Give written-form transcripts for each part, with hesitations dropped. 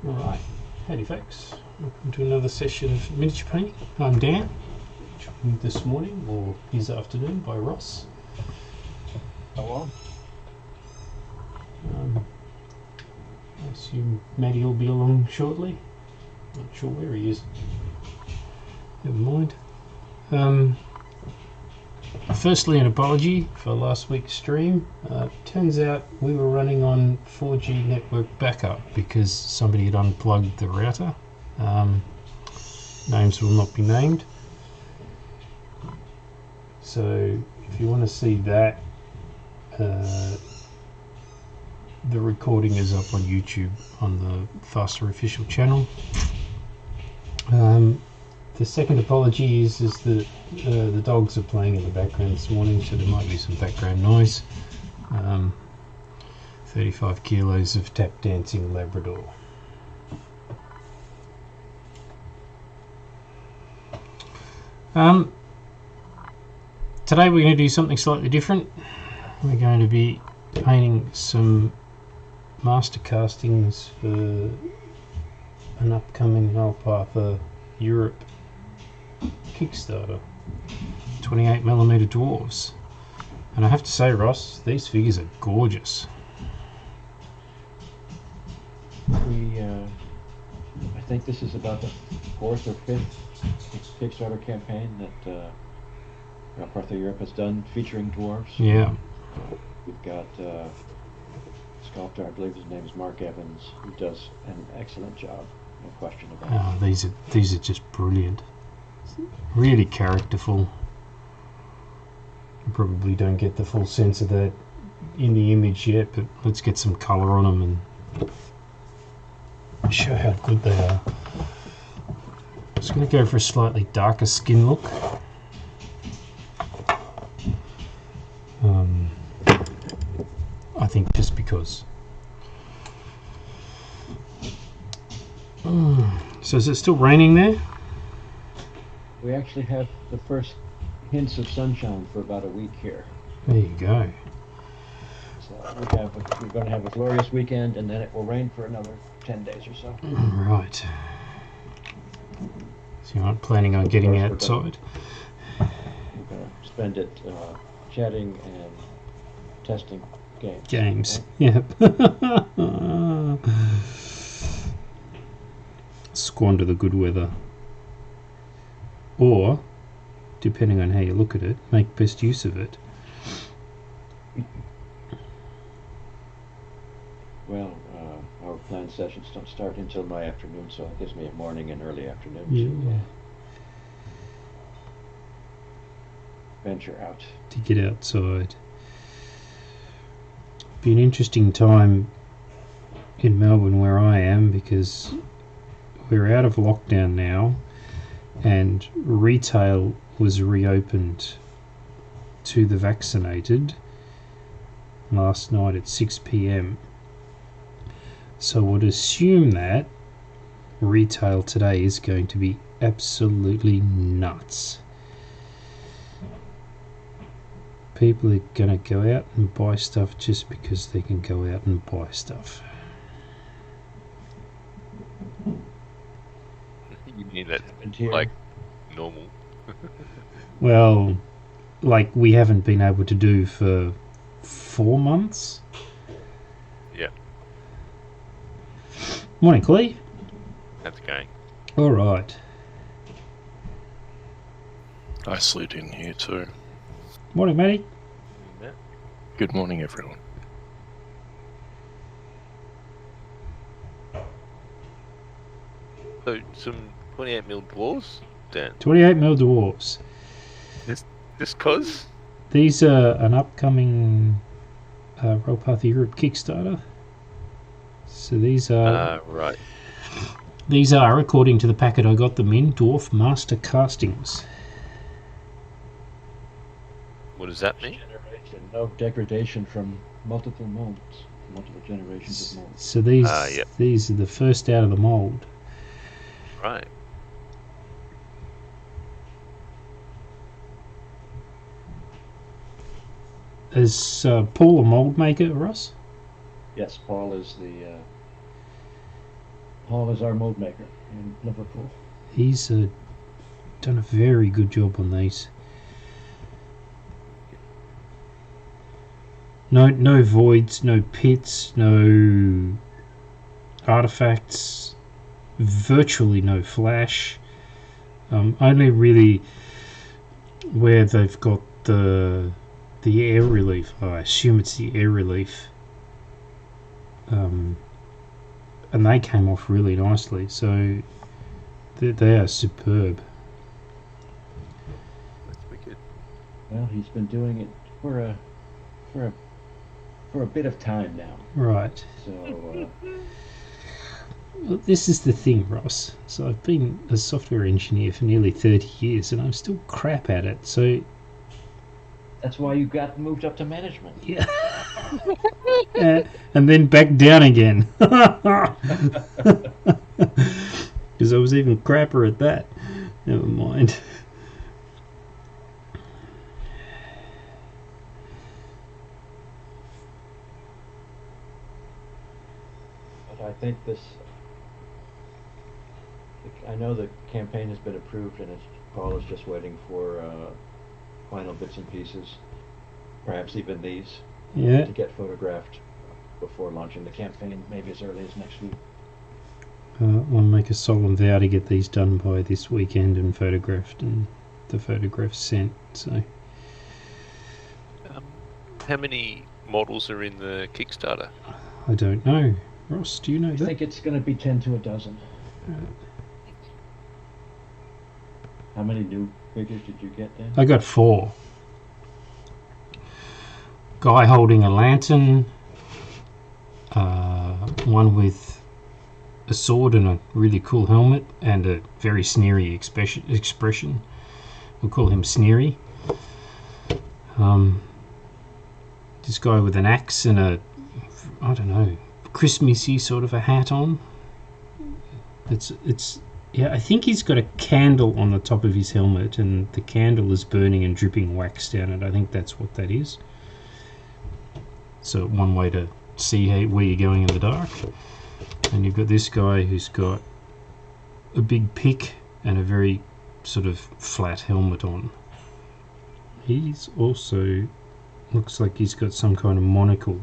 Alright, howdy folks, welcome to another session of miniature painting. I'm Dan, joined this morning, or this afternoon, by Ross. Hello. I assume Matty will be along shortly. Not sure where he is. Never mind. Firstly, an apology for last week's stream. Turns out we were running on 4G network backup because somebody had unplugged the router. Names will not be named. So if you want to see that, the recording is up on YouTube on the Faster Official channel. The second apology is that the dogs are playing in the background this morning, so there might be some background noise. 35 kilos of tap dancing Labrador. Today we're going to do something slightly different. We're going to be painting some master castings for an upcoming Ral Partha Europe Kickstarter, 28mm Dwarves. And I have to say, Ross, these figures are gorgeous. I think this is about the fourth or fifth Kickstarter campaign that Ral Partha Europe has done featuring dwarves. Yeah. We've got sculptor, I believe his name is Mark Evans, who does an excellent job, no question about it. These are just brilliant. Really characterful. You probably don't get the full sense of that in the image yet, but let's get some colour on them and show how good they are. Just going to go for a slightly darker skin look. I think just because. So is it still raining there? We actually have the first hints of sunshine for about a week here. There you go. So we're going to have a glorious weekend, and then it will rain for another 10 days or so. Right. So you're not planning on getting outside? We're going to spend it chatting and testing games. Yep. Squander the good weather. Or, depending on how you look at it, make best use of it. Well, our planned sessions don't start until my afternoon, so it gives me a morning and early afternoon Yeah. to venture out. To get outside. Be an interesting time in Melbourne where I am, because we're out of lockdown now and retail was reopened to the vaccinated last night at 6 p.m. So I would assume that retail today is going to be absolutely nuts. People are going to go out and buy stuff just because they can go out and buy stuff. You mean that like normal? Well, like we haven't been able to do for 4 months. Yeah. Morning, Kle. How's it going? All right. I slid in here too. Morning, Matty. Yeah. Good morning, everyone. So some 28mm Dwarves, Dan. 28mm Dwarves. Just cause? These are an upcoming Ral Partha Europe Kickstarter. So these are Right. These are, according to the packet I got them in, Dwarf Master Castings. What does that mean? No degradation from multiple molds, multiple generations of molds. So these Yep. these are the first out of the mold. Right. Is Paul a mold maker, Ross? Yes, Paul is the Paul is our mold maker in Liverpool. He's done a very good job on these. No voids, no pits, no artifacts, virtually no flash. Only really where they've got the air relief. I assume it's the air relief. And they came off really nicely. So they are superb. That's wicked. Well, he's been doing it for a bit of time now. Right. So Well, this is the thing, Ross. So I've been a software engineer for nearly 30 years and I'm still crap at it. So that's why you got moved up to management. yeah. And then back down again. Because I was even crapper at that. Never mind. But I think I know the campaign has been approved, and Paul is just waiting for final bits and pieces, perhaps even these, Yeah. to get photographed before launching the campaign, maybe as early as next week. I'll make a solemn vow to get these done by this weekend and photographed and the photographs sent. So How many models are in the Kickstarter? I don't know. Ross, do you know I that? think it's going to be 10 to a dozen. How many new figures did you get then? I got 4. Guy holding a lantern, one with a sword and a really cool helmet and a very sneery expression. We'll call him Sneery. This guy with an axe and a, I don't know, Christmassy sort of a hat on. Yeah, I think he's got a candle on the top of his helmet and the candle is burning and dripping wax down it. I think that's what that is. So one way to see where you're going in the dark. And you've got this guy who's got a big pick and a very sort of flat helmet on. He's also looks like he's got some kind of monocle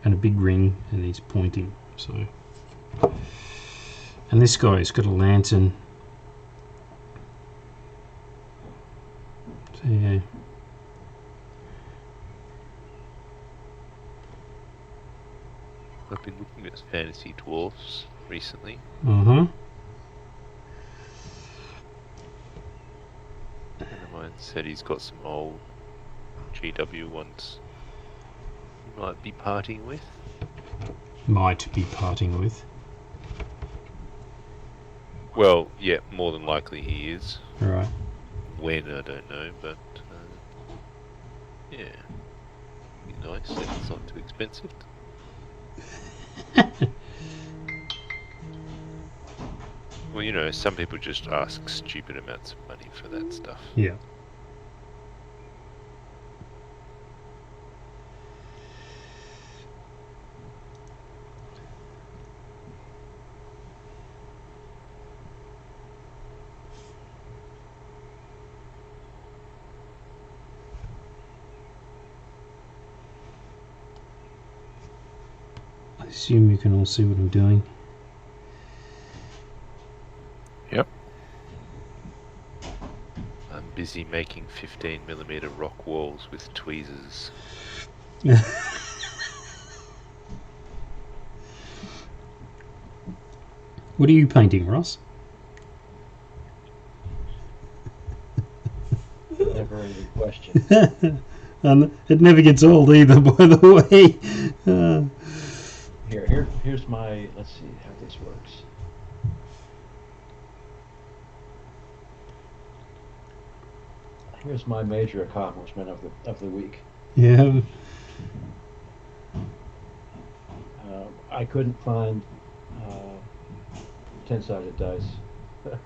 and a big ring, and he's pointing. So, and this guy's got a lantern. So yeah. I've been looking at fantasy dwarfs recently. Uh-huh. And mine said he's got some old GW ones he might be parting with. Might be parting with. Well, yeah, more than likely he is. Right. When, I don't know, but yeah. Be nice if it's not too expensive. Well, you know, some people just ask stupid amounts of money for that stuff. Yeah. I assume you can all see what I'm doing. Yep. I'm busy making 15mm rock walls with tweezers. What are you painting, Ross? Never ending question. And it never gets old either, by the way. Here's my, let's see how this works. Here's my major accomplishment of the week. Yeah. I couldn't find 10-sided dice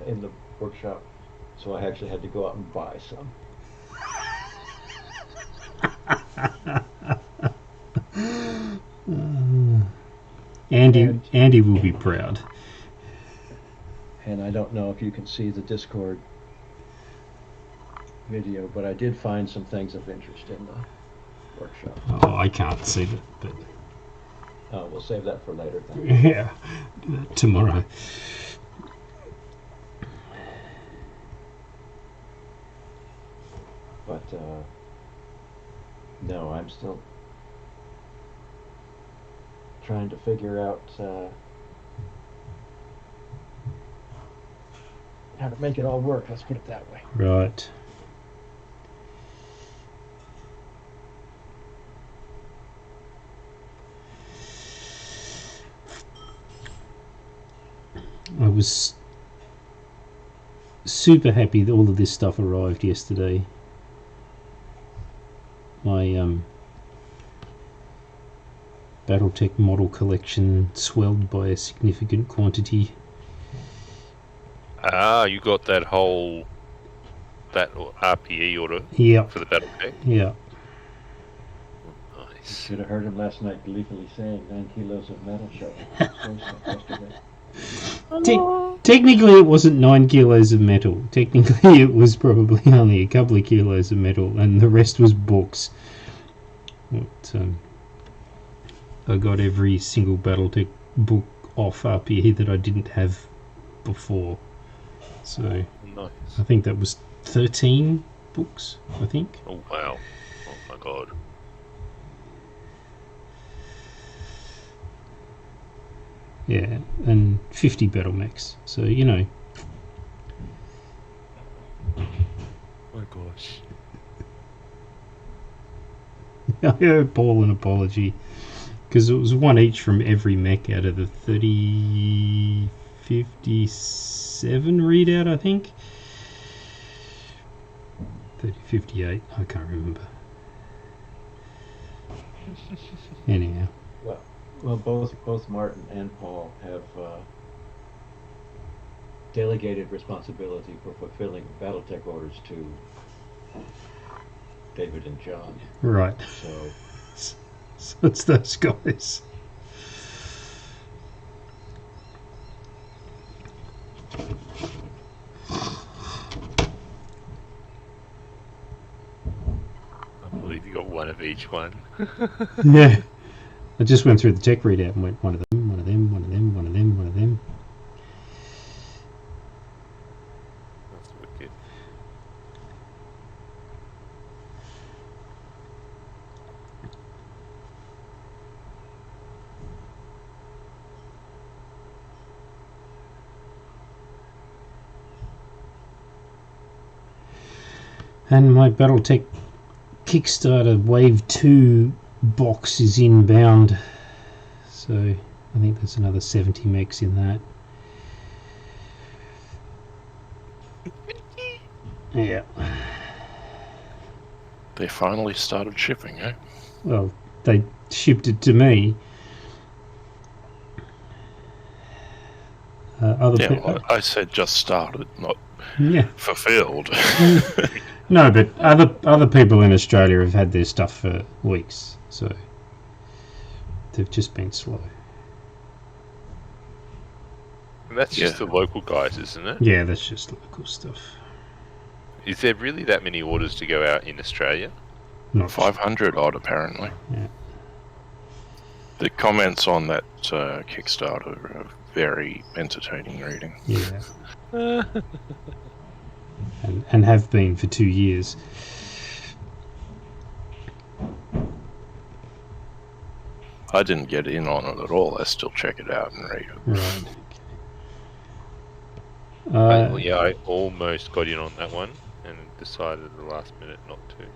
in the workshop, so I actually had to go out and buy some. Andy will be proud. And I don't know if you can see the Discord video, but I did find some things of interest in the workshop. Oh, I can't see that, but We'll save that for later then. yeah, do that tomorrow. But no, I'm still trying to figure out how to make it all work. Let's put it that way. Right. I was super happy that all of this stuff arrived yesterday. My Battletech model collection swelled by a significant quantity. Ah, you got that RPE order Yep. for the Battletech? Yeah. Nice. Should have heard him last night gleefully saying 9 kilos of metal shovel. Yesterday. Technically it wasn't 9 kilos of metal. Technically it was probably only a couple of kilos of metal, and the rest was books. I got every single Battletech book off RPE that I didn't have before. So Nice. I think that was 13 books, I think. Oh wow. Oh my god. Yeah, and 50 battle mechs. So, you know. Oh my gosh. I owe Paul an apology, because it was one each from every mech out of the 3057 readout, I think. 3058, I can't remember. Anyhow. Well, both Martin and Paul have delegated responsibility for fulfilling Battletech orders to David and John. Right. So it's those guys. I believe you got one of each one. Yeah. I just went through the tech readout and went one of them, one of them, one of them, one of them, one of them. That's wicked. And my Battletech Kickstarter Wave 2 box is inbound. So I think there's another 70 mechs in that. Yeah. They finally started shipping, eh? Well, they shipped it to me. I said just started, not fulfilled. No, but other people in Australia have had their stuff for weeks, so they've just been slow. And that's just the local guys, isn't it? Yeah, that's just local stuff. Is there really that many orders to go out in Australia? Not 500 odd, apparently. Yeah. The comments on that Kickstarter are very entertaining reading. Yeah. and have been for 2 years. I didn't get in on it at all. I still check it out and read it. Right. I almost got in on that one and decided at the last minute not to.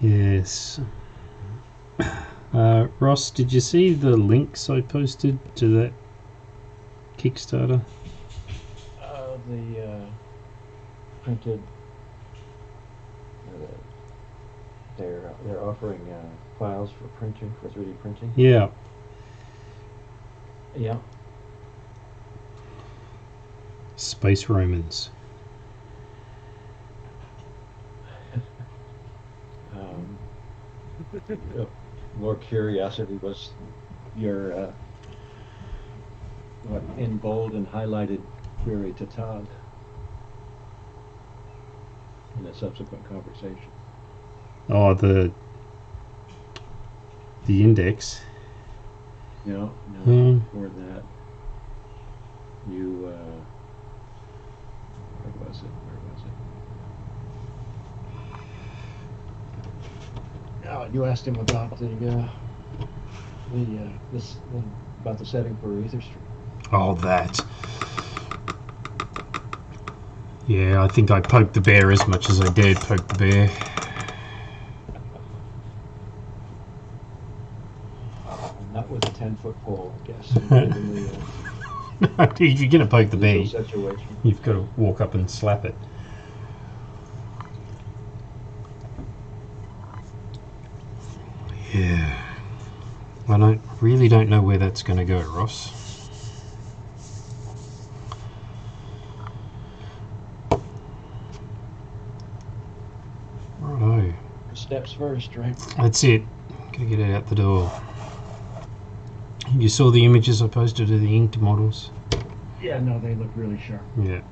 Yes. Ross, did you see the links I posted to that Kickstarter? The printed. They're offering files for printing, for 3D printing. Yeah. Yeah. Space Romans. more curiosity, was your in bold and highlighted query to Todd in a subsequent conversation? Oh, the index. No, Hmm. more than that. You, where was it? Oh, you asked him about about the setting for Etherstream. Oh, that. Yeah, I think I poked the bear as much as I dared poke the bear. Not with a 10-foot pole, I guess. Given If you're going to poke the bear, legal situation. you've got to walk up and slap it. Yeah. I really don't know where that's going to go, Ross. Righto. Steps first, right? That's it. Gotta get it out the door. You saw the images I posted of the inked models? Yeah, no, they look really sharp. Yeah.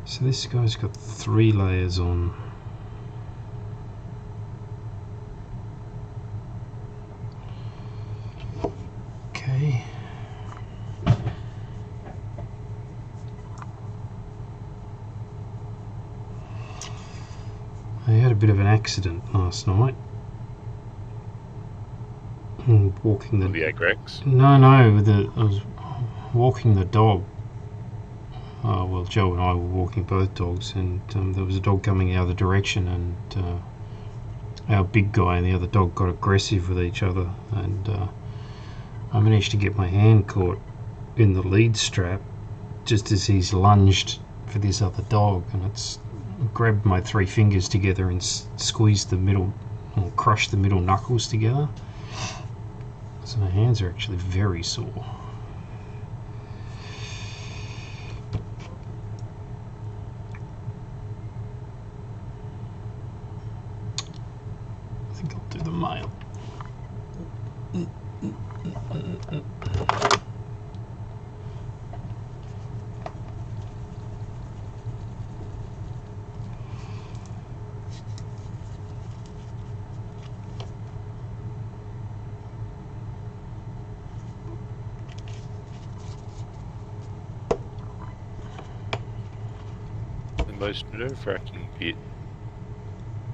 So this guy's got 3 layers on. Okay. I had a bit of an accident last night. Walking the... The Agrex. No, I was walking the dog. Well, Joe and I were walking both dogs, and there was a dog coming out of the direction, and our big guy and the other dog got aggressive with each other, and I managed to get my hand caught in the lead strap just as he's lunged for this other dog, and it's grabbed my 3 fingers together and squeezed the middle, or crushed the middle knuckles together. So my hands are actually very sore. I think I'll do the mail. The most nerve-wracking bit,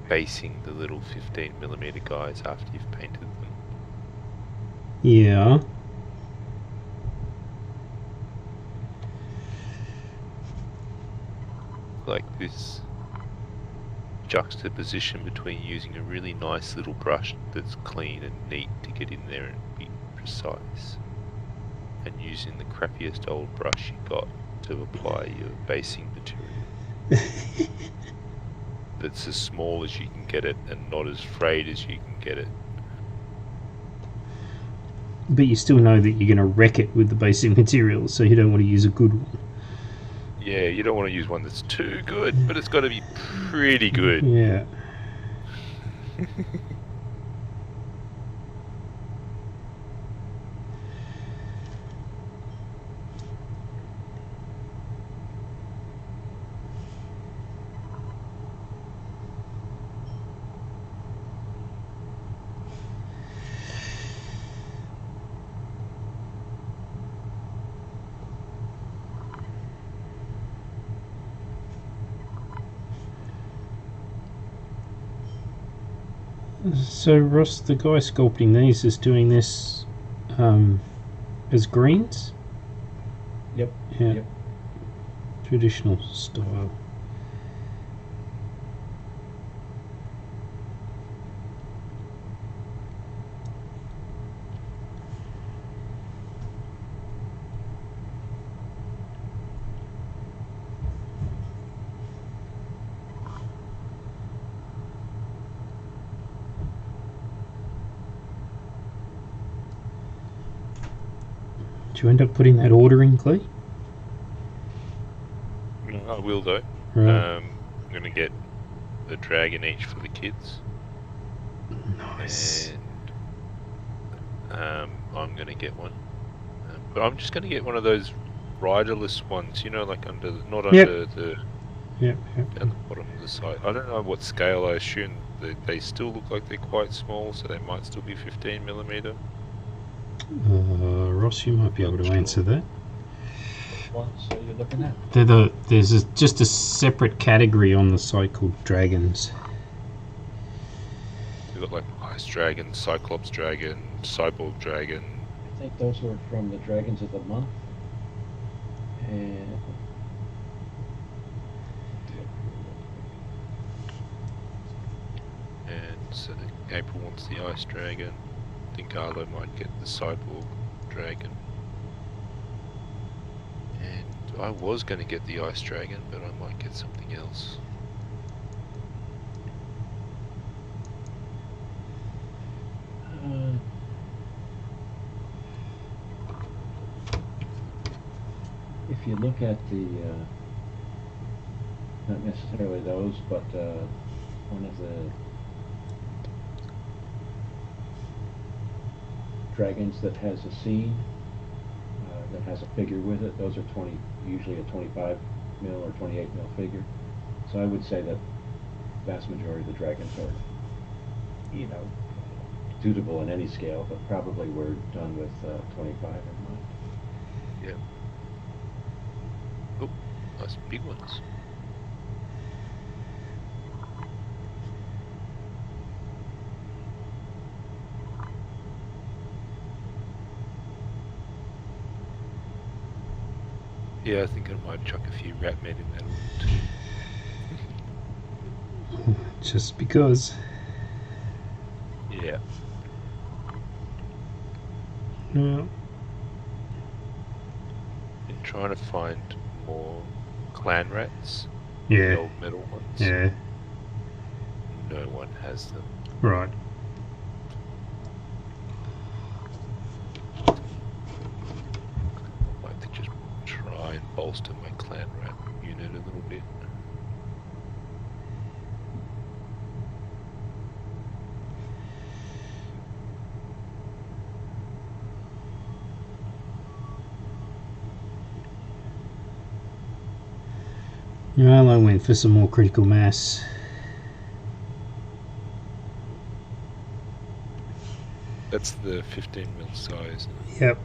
basing the little 15mm guys after you've painted them. Yeah. Like this juxtaposition between using a really nice little brush that's clean and neat to get in there and be precise, and using the crappiest old brush you got to apply your basing material. That's as small as you can get it and not as frayed as you can get it. But you still know that you're going to wreck it with the basic materials, so you don't want to use a good one. Yeah, you don't want to use one that's too good, but it's got to be pretty good. Yeah. So Ross, the guy sculpting these, is doing this as greens? Yep. Yeah. Yep. Traditional style. Did you end up putting that order in, Kle? I will though. Right. I'm going to get a dragon each for the kids. Nice. And I'm going to get one. But I'm just going to get one of those riderless ones, you know, like under not under the Yep. down the bottom of the site. I don't know what scale. I assume they still look like they're quite small, so they might still be 15mm. Ross, you might be able to answer that. Which ones are you looking at? There's just a separate category on the site called dragons. We've got like Ice Dragon, Cyclops Dragon, Cyborg Dragon. I think those were from the Dragons of the Month. And So April wants the Ice Dragon. I think Arlo might get the Cyborg Dragon. And I was going to get the Ice Dragon, but I might get something else. If you look at the, not necessarily those, but one of the dragons that has a scene, that has a figure with it, those are usually a 25mm or 28mm figure. So I would say that vast majority of the dragons are, you know, suitable in any scale, but probably we're done with 25 in mind. Yeah. Oh, nice big ones. Yeah, I think I might chuck a few rat men in that one too. Just because. Yeah. No. Been trying to find more clan rats. Yeah. The old metal ones. Yeah. No one has them. Right. I'd like to just try and bolster my clan rat unit a little bit. Well, I went for some more critical mass. That's the 15mm size. Yep.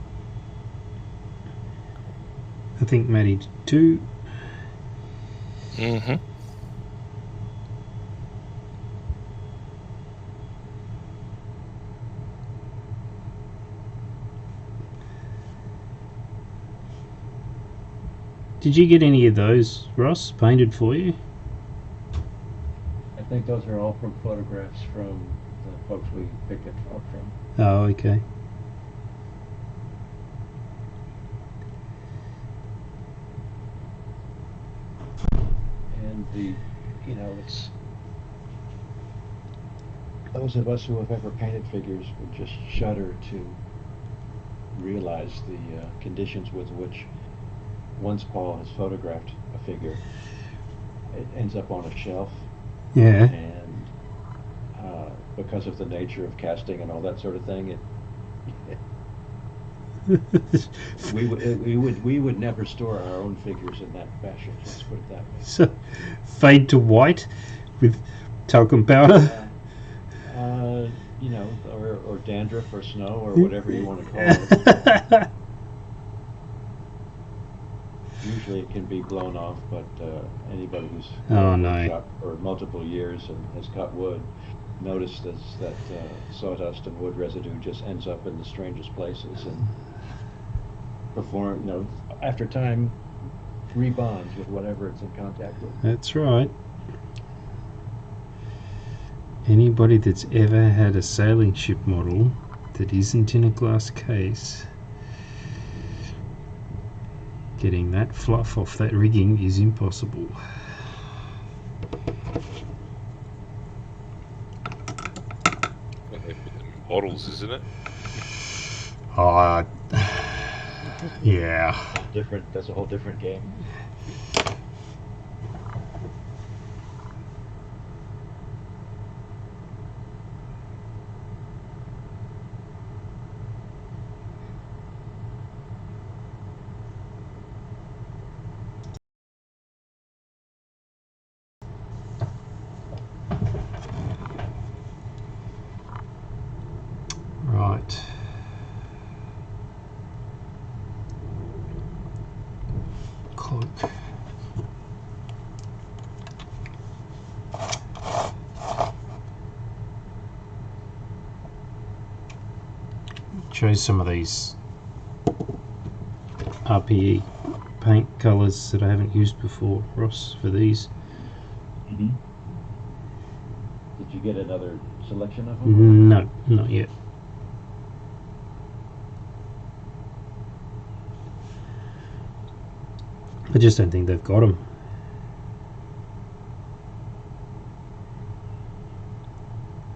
I think Matty did too. Mm-hmm. Did you get any of those, Ross, painted for you? I think those are all from photographs from the folks we picked it up from. Oh, okay. And it's those of us who have ever painted figures would just shudder to realize the conditions with which once Paul has photographed a figure, it ends up on a shelf, Yeah. and because of the nature of casting and all that sort of thing, we would never store our own figures in that fashion. Let's put it that way. So, fade to white with talcum powder. Or dandruff or snow or whatever you want to call it. Usually it can be blown off, but anybody who's shot for multiple years and has cut wood notices that sawdust and wood residue just ends up in the strangest places and after time rebonds with whatever it's in contact with. That's right. Anybody that's ever had a sailing ship model that isn't in a glass case, getting that fluff off that rigging is impossible. Models, isn't it? Yeah. Different. That's a whole different game. Right. Cloak. Choose some of these RPE paint colours that I haven't used before, Ross, for these. Mm-hmm. Did you get another selection of them? No, not yet. I just don't think they've got them.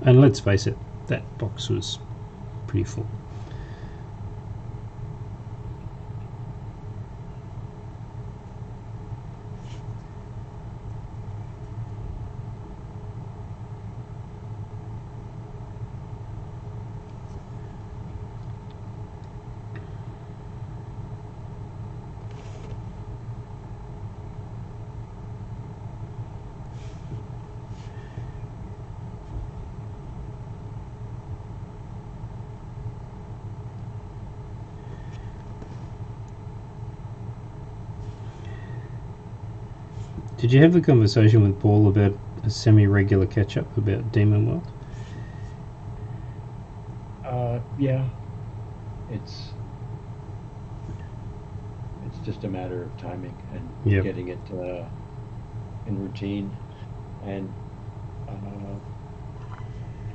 And let's face it, that box was pretty full. Did you have a conversation with Paul about a semi-regular catch-up about Demon World? Yeah. It's just a matter of timing and Yep. getting it in routine. And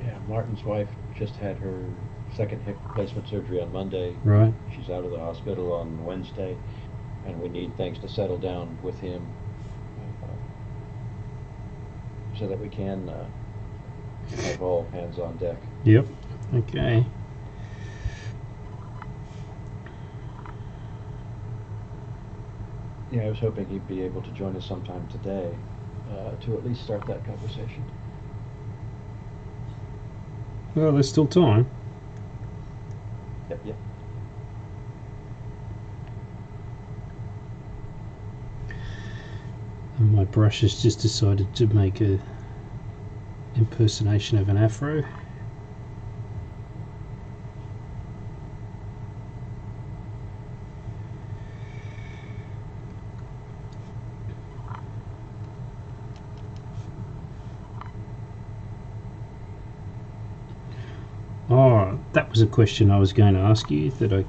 yeah, Martin's wife just had her second hip replacement surgery on Monday. Right. She's out of the hospital on Wednesday, and we need things to settle down with him so that we can have all hands on deck. Yep. Okay. Yeah, I was hoping he'd be able to join us sometime today to at least start that conversation. Well, there's still time. Yep. And my brush has just decided to make a impersonation of an afro. Oh, that was a question I was going to ask you that I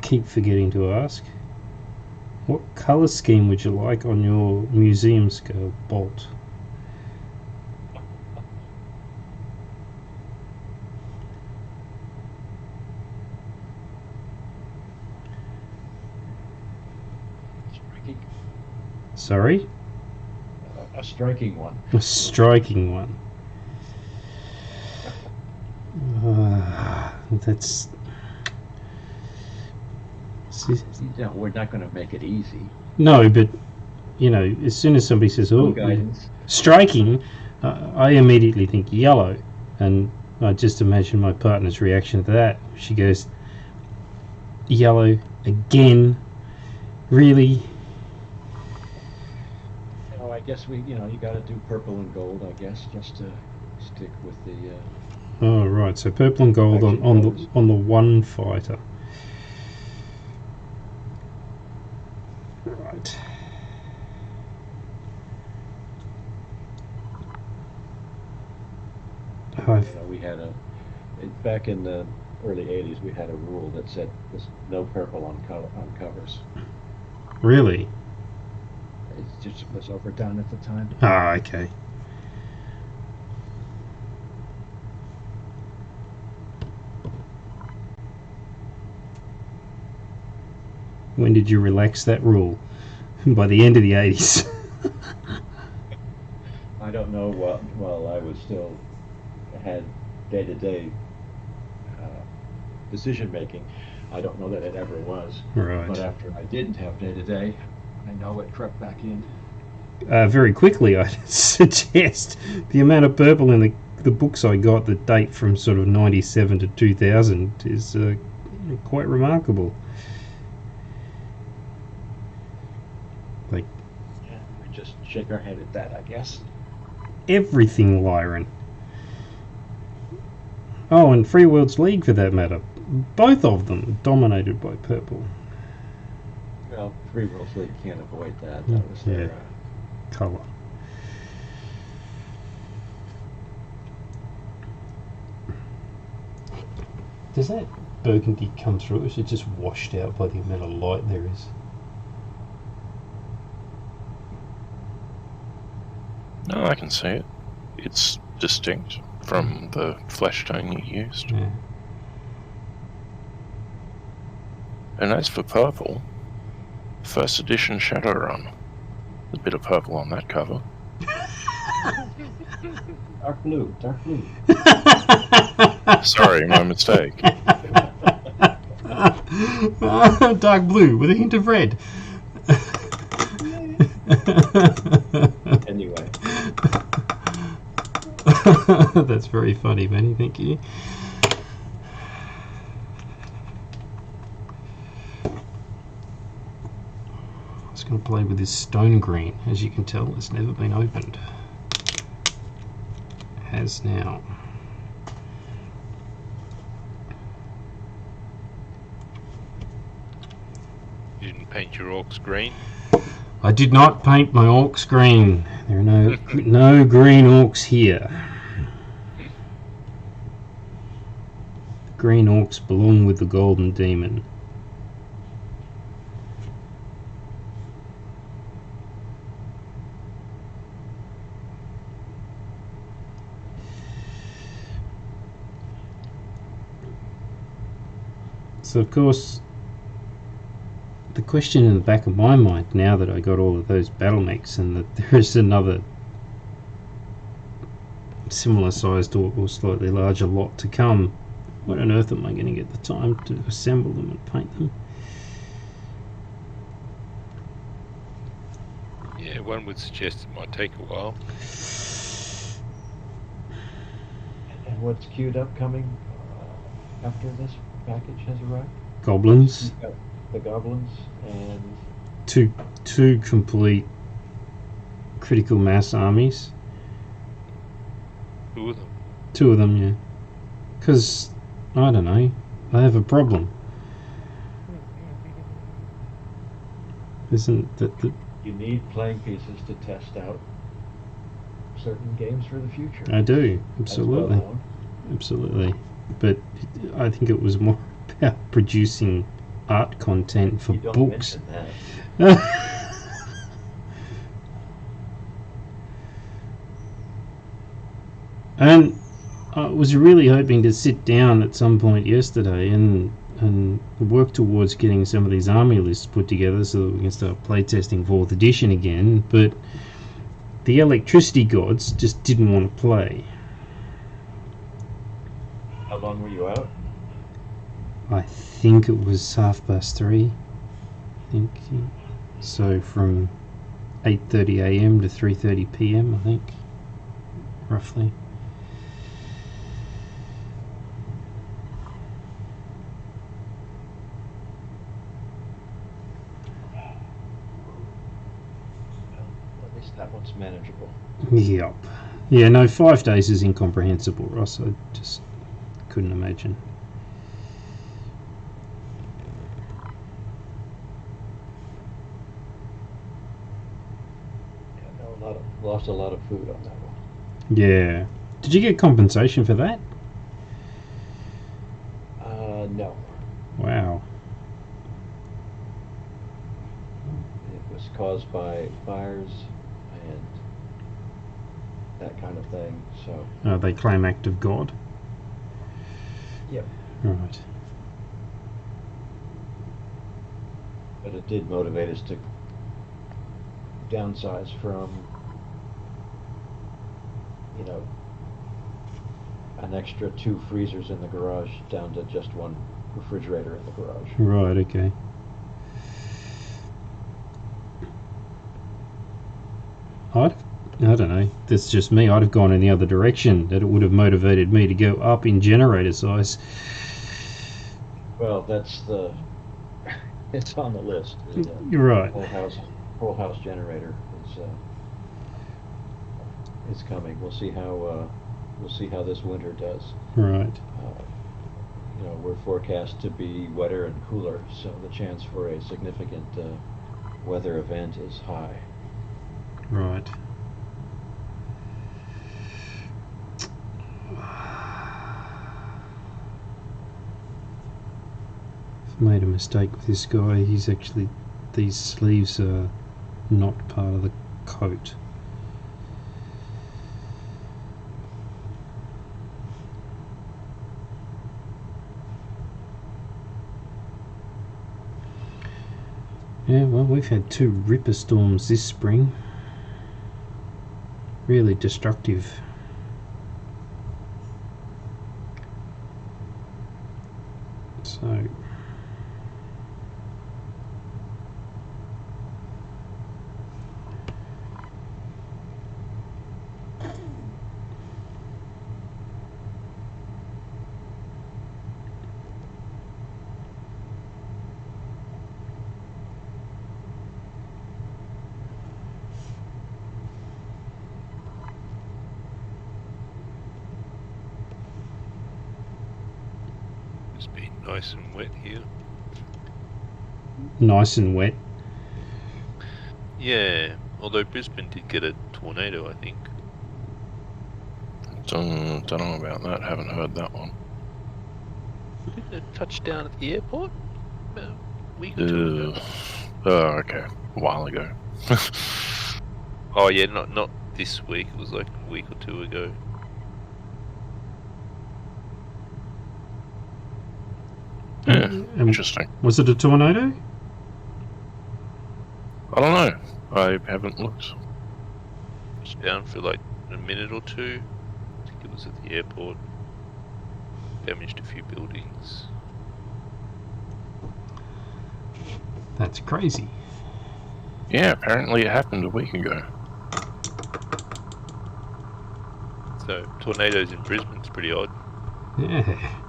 keep forgetting to ask. What colour scheme would you like on your museum scale bolt? Striking. Sorry? A striking one. A striking one. That's... We're not going to make it easy. No, but, you know, as soon as somebody says, No oh, guidance. striking, I immediately think yellow. And I just imagine my partner's reaction to that. She goes, yellow again? Really? I guess you got to do purple and gold, I guess, just to stick with the... Oh, right, so purple and gold on the one fighter. Right. we had back in the early 80s, we had a rule that said there's no purple on covers. Really? It just was overdone at the time. Ah, okay. When did you relax that rule? By the end of the 80s. I don't know while I was still had day-to-day decision making. I don't know that it ever was. Right. But after I didn't have day-to-day, I know it crept back in. Very quickly, I'd suggest the amount of purple in the books I got that date from sort of 97 to 2000 is quite remarkable. Like, Yeah, we just shake our head at that, I guess. everything Lyran. Oh, and Free Worlds League for that matter. Both of them dominated by purple. Well, Free Worlds League can't avoid that. That was their Colour. Does that burgundy come through? Is it just washed out by the amount of light there is? No, I can see it. It's distinct from the flesh tone you used. Yeah. And as for purple, first edition Shadowrun. A bit of purple on that cover. Dark blue, dark blue. Sorry, my mistake. Dark blue with a hint of red. Anyway. That's very funny, Manny. Thank you. I was going to play with this stone green. As you can tell, it's never been opened. It has now. You didn't paint your orcs green? I did not paint my orcs green. There are no green orcs here. The green orcs belong with the golden demon. So of course, the question in the back of my mind, now that I got all of those battle mechs and that there is another similar sized or slightly larger lot to come, what on earth am I going to get the time to assemble them and paint them? Yeah, one would suggest it might take a while. And what's queued up coming after this package has arrived? Goblins. You've got the goblins and Two complete critical mass armies. Two of them. Two of them, yeah. Because, I don't know, I have a problem. Isn't that the... you need playing pieces to test out certain games for the future. I do, That's well absolutely. known. Absolutely. But I think it was more about producing art content for You don't books. mention that. And I was really hoping to sit down at some point yesterday and work towards getting some of these army lists put together so that we can start playtesting 4th edition again, but the electricity gods just didn't want to play. How long were you out? I think it was 3:30. I think so, from 8:30 a.m. to 3:30 p.m. I think, roughly. At least that one's manageable. Yep. Yeah, no, 5 days is incomprehensible, Ross. I just couldn't imagine. Yeah, no, lost a lot of food on that one. Yeah. Did you get compensation for that? No. Wow. It was caused by fires and that kind of thing, so... They claim act of God. Yep. Right. But it did motivate us to downsize from, you know, an extra 2 freezers in the garage down to just one refrigerator in the garage. Right, okay. I don't know. That's just me. I'd have gone in the other direction. That it would have motivated me to go up in generator size. Well, that's the. It's on the list. You're right. Whole house generator is coming. We'll see how this winter does. Right. We're forecast to be wetter and cooler, so the chance for a significant weather event is high. Right. I've made a mistake with this guy. He's actually, these sleeves are not part of the coat. Yeah, well, we've had 2 ripper storms this spring. Really destructive. So It's been nice and wet here. nice and wet. Yeah, although Brisbane did get a tornado, I think. Don't know about that. Haven't heard that one. Didn't it touch down at the airport? A week or 2 ago. Oh, okay. A while ago. Oh yeah, not this week. It was like a week or 2 ago. Yeah, interesting. Was it a tornado? I don't know. I haven't looked. Touched down for like a minute or 2. I think it was at the airport. Damaged a few buildings. That's crazy. Yeah, apparently it happened a week ago. So tornadoes in Brisbane's pretty odd. Yeah.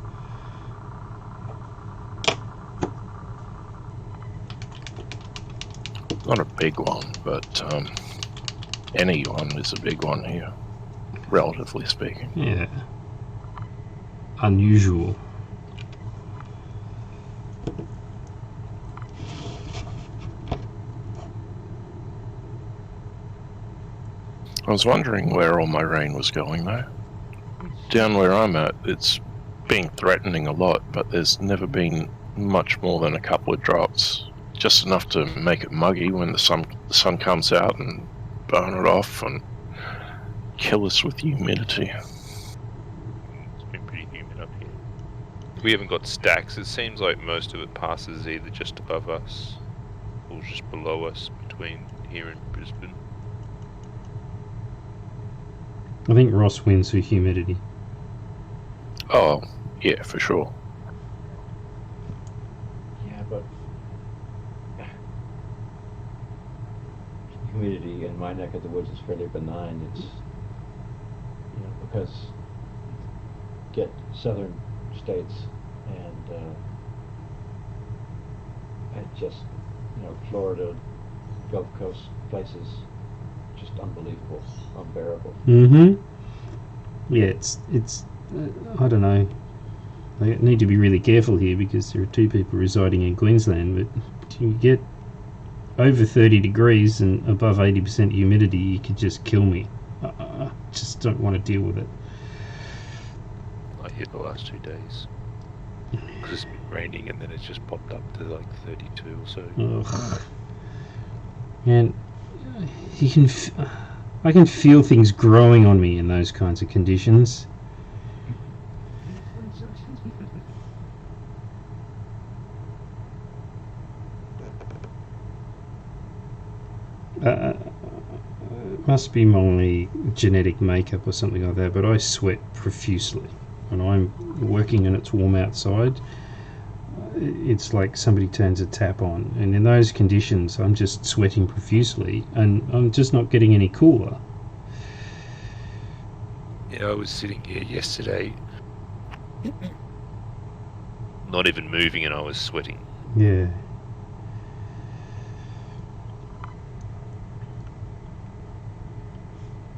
Not a big one, but any one is a big one here, relatively speaking. Yeah. Unusual. I was wondering where all my rain was going though. Down where I'm at, it's been threatening a lot, but there's never been much more than a couple of drops. Just enough to make it muggy when the sun comes out and burn it off and kill us with humidity. It's been pretty humid up here. We haven't got stacks. It seems like most of it passes either just above us or just below us between here and Brisbane. I think Ross wins for humidity. Oh, yeah, for sure. Yeah, but humidity in my neck of the woods is fairly benign. It's because get southern states and just Florida, Gulf Coast places, just unbelievable, unbearable. Yeah, it's I don't know. They need to be really careful here because there are 2 people residing in Queensland, but you get over 30 degrees and above 80% humidity, you could just kill me. I just don't want to deal with it. I hit the last 2 days. Because it's been raining and then it's just popped up to like 32 or so. Ugh. And I can feel things growing on me in those kinds of conditions. It must be my genetic makeup or something like that, but I sweat profusely when I'm working and it's warm outside. it's like somebody turns a tap on, and in those conditions I'm just sweating profusely and I'm just not getting any cooler. Yeah, I was sitting here yesterday, not even moving, and I was sweating. Yeah.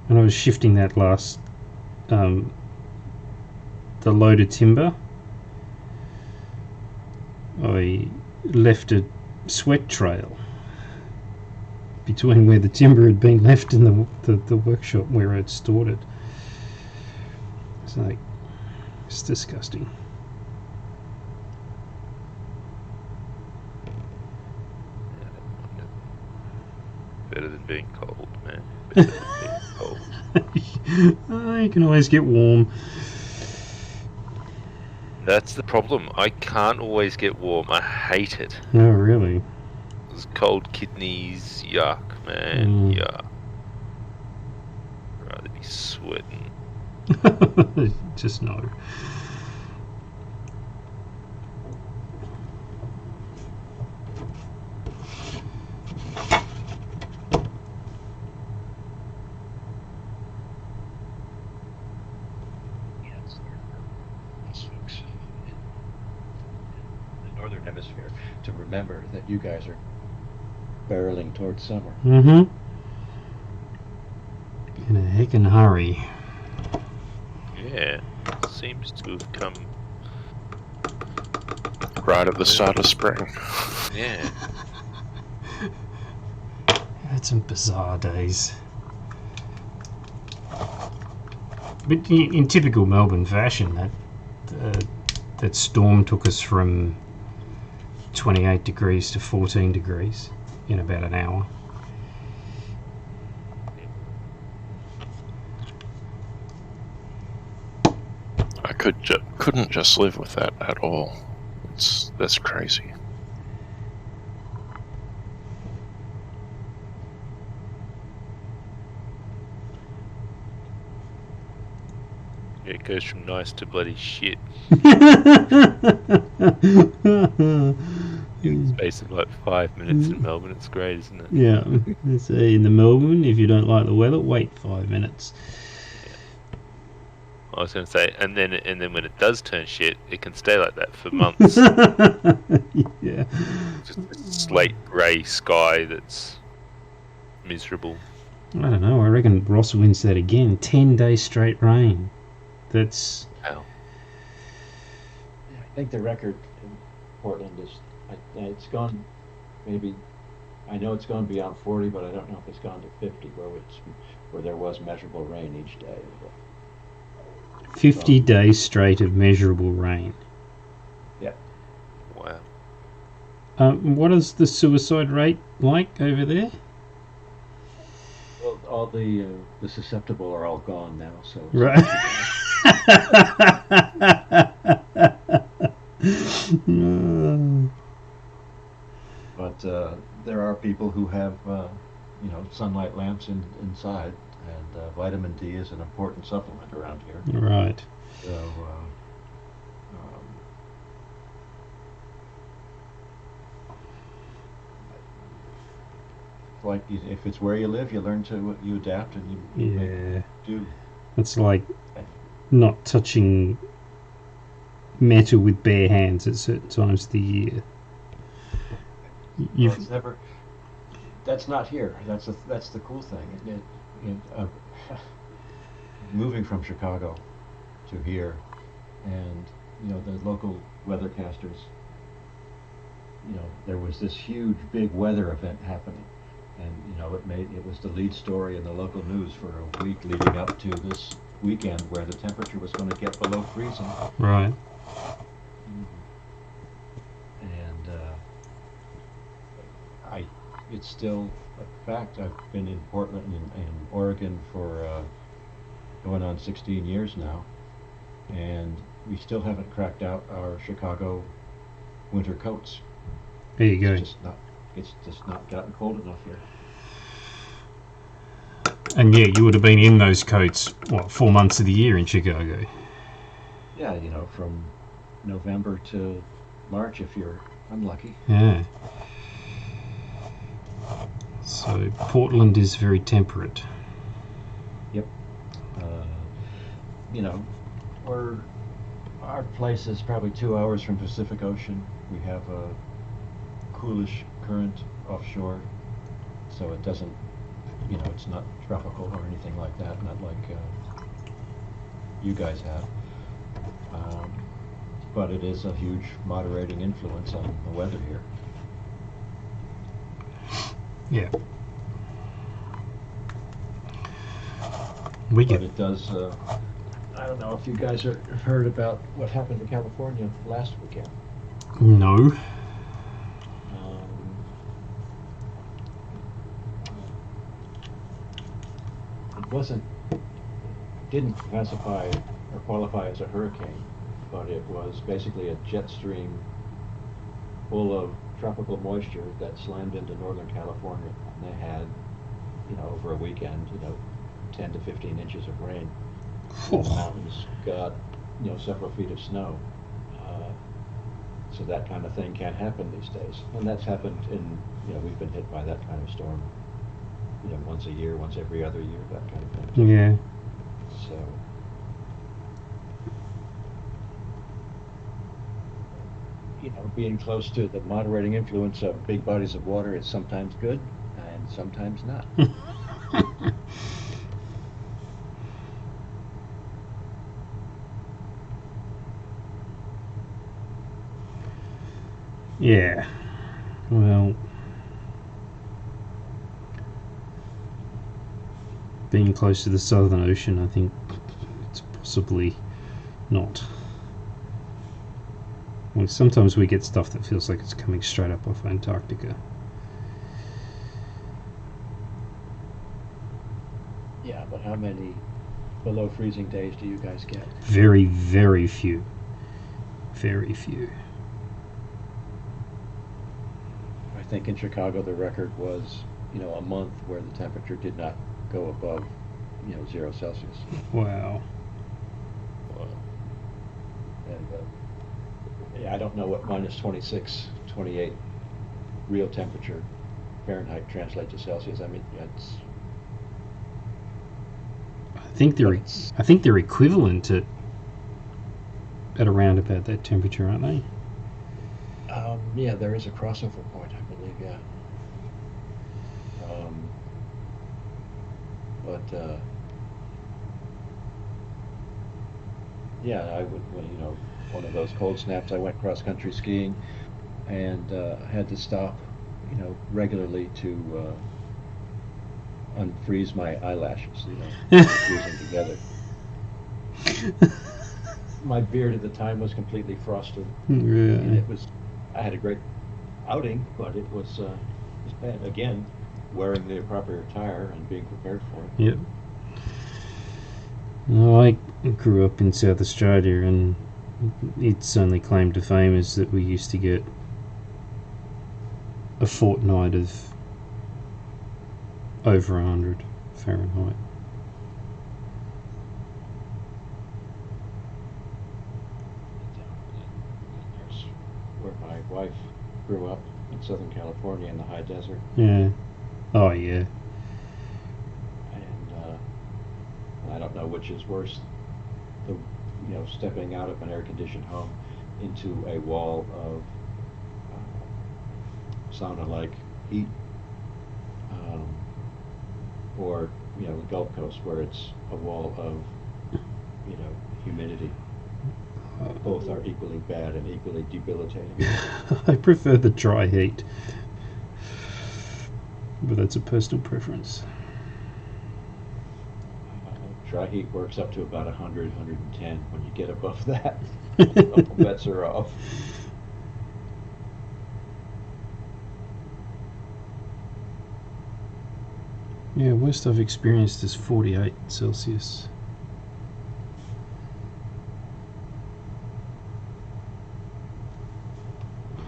And I was shifting that last the load of timber. I left a sweat trail between where the timber had been left and the workshop where I'd stored it. It's like, it's disgusting. Better than being cold, man. Better than being cold. You can always get warm. That's the problem. I can't always get warm. I hate it. Oh, really? Those cold kidneys, yuck, man, yuck. I'd rather be sweating. Just no. Hemisphere to remember that you guys are barreling towards summer. Mm-hmm. In a heckin' hurry. Yeah, seems to have come right at the start of spring. Yeah. Had some bizarre days. But in typical Melbourne fashion, that storm took us from 28 degrees to 14 degrees in about an hour. I couldn't just live with that at all. That's crazy. Yeah, it goes from nice to bloody shit. In the space of like 5 minutes in Melbourne. It's great, isn't it? Yeah. Let's say in the Melbourne, if you don't like the weather, wait 5 minutes. I was going to say, and then when it does turn shit, it can stay like that for months. Yeah. Just a slate grey sky that's miserable. I don't know. I reckon Ross wins that again. 10 days straight rain. That's... Wow. I think the record in Portland is, it's gone, maybe, I know it's gone beyond 40, but I don't know if it's gone to 50, where there was measurable rain each day. 50 days straight of measurable rain. Yeah. Wow. What is the suicide rate like over there? Well, all the susceptible are all gone now, so. Right. But there are people who have, sunlight lamps inside, and vitamin D is an important supplement around here. Right. So, like if it's where you live, you learn to you adapt and you do. It's like not touching metal with bare hands at certain times of the year. Well, it's never. That's not here. That's the cool thing. Moving from Chicago to here, and the local weathercasters. There was this huge big weather event happening, and it was the lead story in the local news for a week leading up to this weekend where the temperature was going to get below freezing. Right. And it's still a fact. I've been in Portland and Oregon for going on 16 years now, and we still haven't cracked out our Chicago winter coats. There you go. It's just not gotten cold enough here. And yeah, you would have been in those coats, 4 months of the year in Chicago? Yeah, from November to March if you're unlucky. Yeah. So Portland is very temperate. You know, our place is probably 2 hours from Pacific Ocean. We have a coolish current offshore, so it doesn't, it's not tropical or anything like that, not like you guys have. But it is a huge moderating influence on the weather here. Yeah. We But get it does, I don't know if you guys have heard about what happened in California last weekend. no. Didn't classify or qualify as a hurricane, but it was basically a jet stream full of tropical moisture that slammed into Northern California. And they had, over a weekend, 10 to 15 inches of rain. And the mountains got, several feet of snow. So that kind of thing can't happen these days. And that's happened we've been hit by that kind of storm, once a year, once every other year, that kind of thing. Yeah. So, being close to the moderating influence of big bodies of water is sometimes good and sometimes not. Yeah. Well, being close to the Southern Ocean, I think it's possibly not. Well, sometimes we get stuff that feels like it's coming straight up off Antarctica. Yeah, but how many below freezing days do you guys get? Very, very few. Very few. I think in Chicago the record was, a month where the temperature did not go above, 0 Celsius. Wow. And I don't know what minus 26, 28 real temperature Fahrenheit translate to Celsius. I mean, it's. I think they're equivalent at around about that temperature, aren't they? Yeah, there is a crossover point, I believe. Yeah. Yeah, I would. One of those cold snaps. I went cross country skiing, and had to stop, regularly to unfreeze my eyelashes. Freezing together. My beard at the time was completely frosted. And I had a great outing, but it was bad. Again, wearing the appropriate attire and being prepared for it. Yep. Well, I grew up in South Australia, and its only claim to fame is that we used to get a fortnight of over 100 Fahrenheit. There's where my wife grew up in Southern California in the high desert. Yeah. Oh, yeah. And I don't know which is worse, stepping out of an air-conditioned home into a wall of sauna-like heat, or the Gulf Coast where it's a wall of humidity. Both are equally bad and equally debilitating. I prefer the dry heat, but that's a personal preference. Dry heat works up to about 100, 110. When you get above that, all bets are off. Yeah, worst I've experienced is 48 Celsius.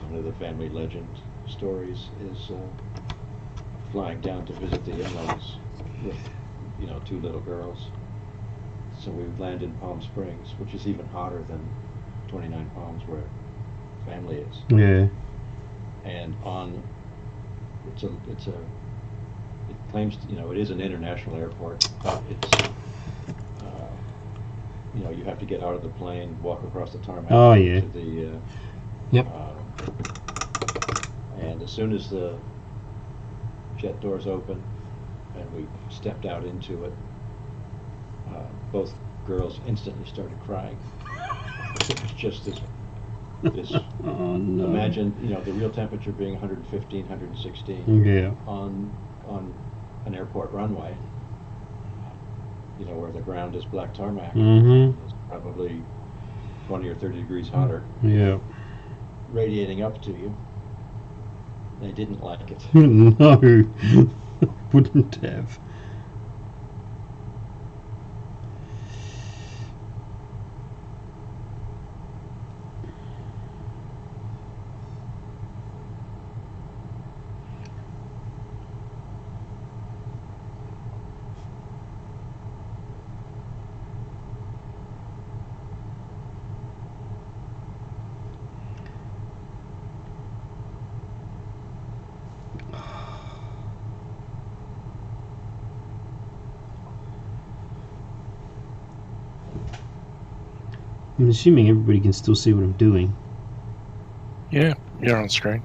One of the family legend stories is flying down to visit the in-laws with, 2 little girls. So we land in Palm Springs, which is even hotter than 29 Palms, where family is. Yeah. And it claims, it is an international airport, but it's, you have to get out of the plane, walk across the tarmac Oh, yeah. to the, Yep. and as soon as the jet doors open and we stepped out into it, both girls instantly started crying. It was just this Oh, no. imagine, the real temperature being 115, 116 Yeah. on an airport runway, where the ground is black tarmac. Mm-hmm. It's probably 20 or 30 degrees hotter, Yeah. radiating up to you. They didn't like it. No. Wouldn't have. I'm assuming everybody can still see what I'm doing. Yeah, you're on screen.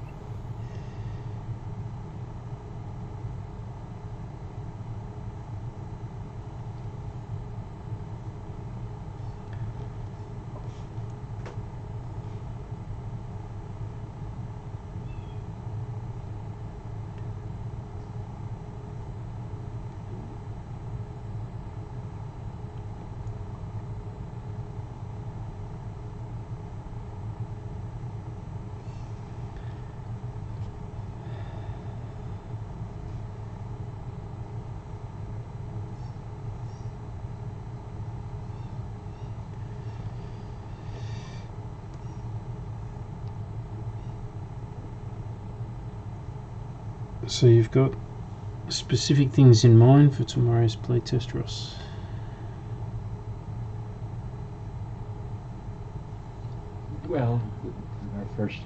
So you've got specific things in mind for tomorrow's playtest, Ross? Well, our first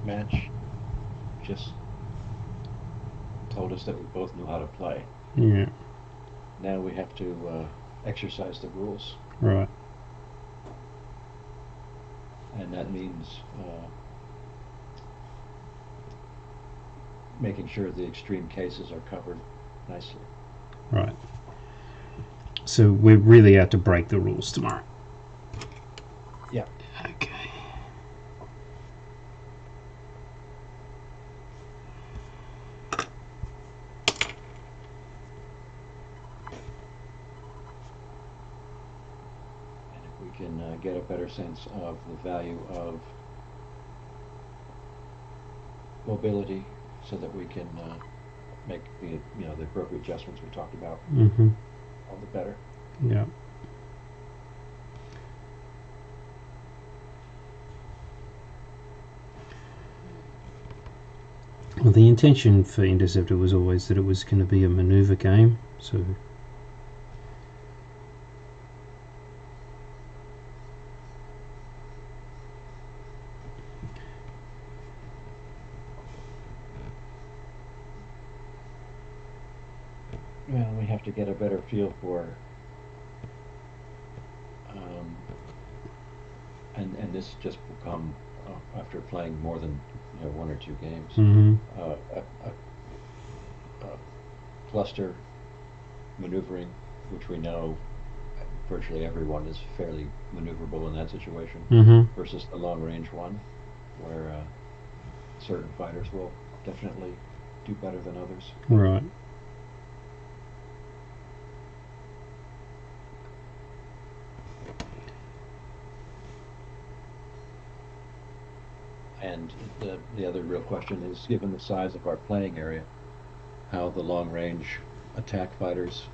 match just told us that we both knew how to play. Yeah. Now we have to exercise the rules, Right. and that means making sure the extreme cases are covered nicely. Right. So we're really out to break the rules tomorrow. Yeah. Okay. And if we can get a better sense of the value of mobility, so that we can make the appropriate adjustments we talked about, Mm-hmm. all the better. Yeah. Well, the intention for Interceptor was always that it was going to be a maneuver game, so Well, we have to get a better feel for, and this just will come after playing more than one or two games. mm-hmm. A cluster maneuvering, which we know virtually everyone is fairly maneuverable in that situation, Mm-hmm. versus the long range one, where certain fighters will definitely do better than others. Right. And the other real question is, given the size of our playing area, how the long range attack fighters,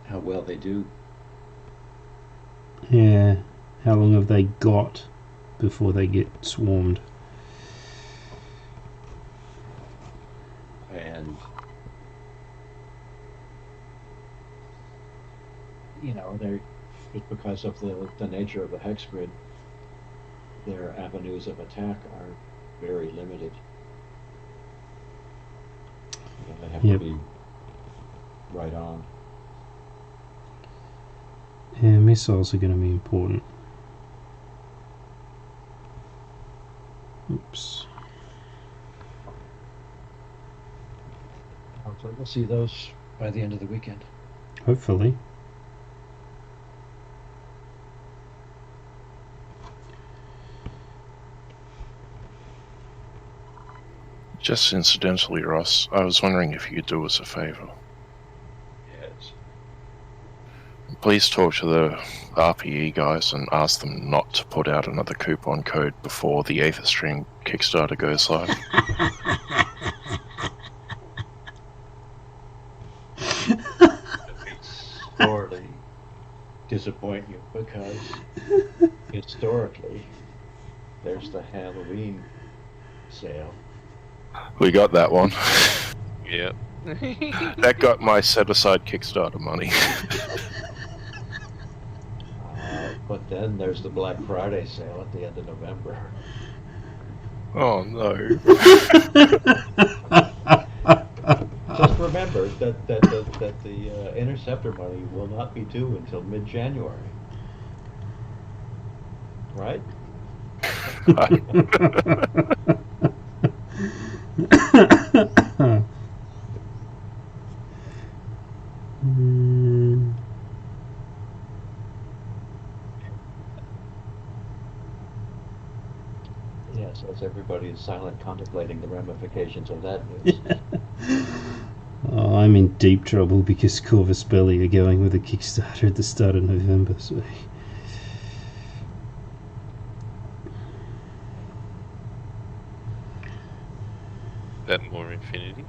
how well they do. Yeah. How long have they got before they get swarmed? And they're just because of the nature of the hex grid, their avenues of attack are very limited. They have Yep. to be right on. Yeah, missiles are going to be important. Oops. Hopefully we'll see those by the end of the weekend. Hopefully. Just incidentally, Ross, I was wondering if you could do us a favour. Yes. Please talk to the RPE guys and ask them not to put out another coupon code before the Aetherstream Kickstarter goes live. Sorely disappoint you because historically there's the Halloween sale. We got that one. Yeah. That got my set-aside Kickstarter money. But then there's the Black Friday sale at the end of November. Oh no. Just remember that the Interceptor money will not be due until mid-January. Right? Yes, as everybody is silent contemplating the ramifications of that news. Oh, I'm in deep trouble because Corvus Belli are going with a Kickstarter at the start of November, so... That more Infinity?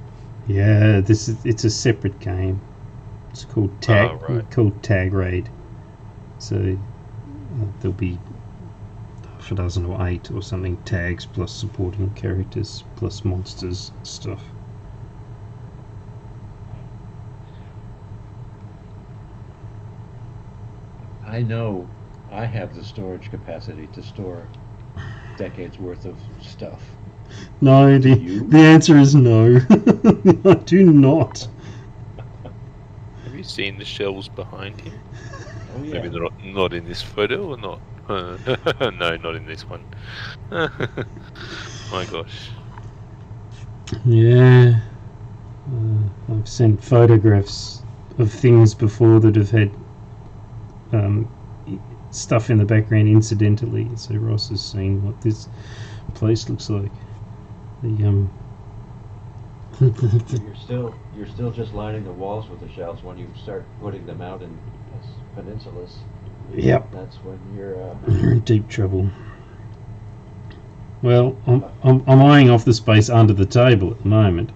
Yeah, it's a separate game. It's called Tag. Oh, right. Called Tag Raid. So there'll be half a dozen or 8 or something tags plus supporting characters plus monsters stuff. I know I have the storage capacity to store decades worth of stuff. No, You? the answer is no. I do not. Have you seen the shelves behind him? Oh yeah. Maybe they're not in this photo or not? No, not in this one. My gosh. Yeah. I've seen photographs of things before that have had stuff in the background incidentally, so Ross has seen what this place looks like. The You're still just lining the walls with the shelves. When you start putting them out in peninsulas, Yep, that's when you're you're in deep trouble. Well, I'm eyeing off the space under the table at the moment.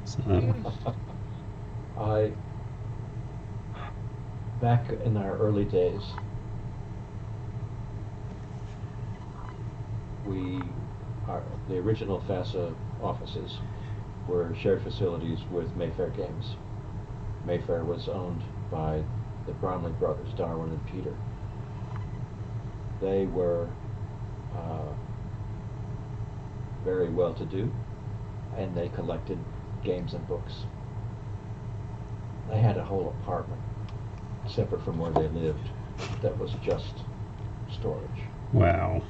So, back in our early days, the original FASA offices were shared facilities with Mayfair Games. Mayfair was owned by the Bromley brothers, Darwin and Peter. They were very well-to-do, and they collected games and books. They had a whole apartment separate from where they lived that was just storage. wow.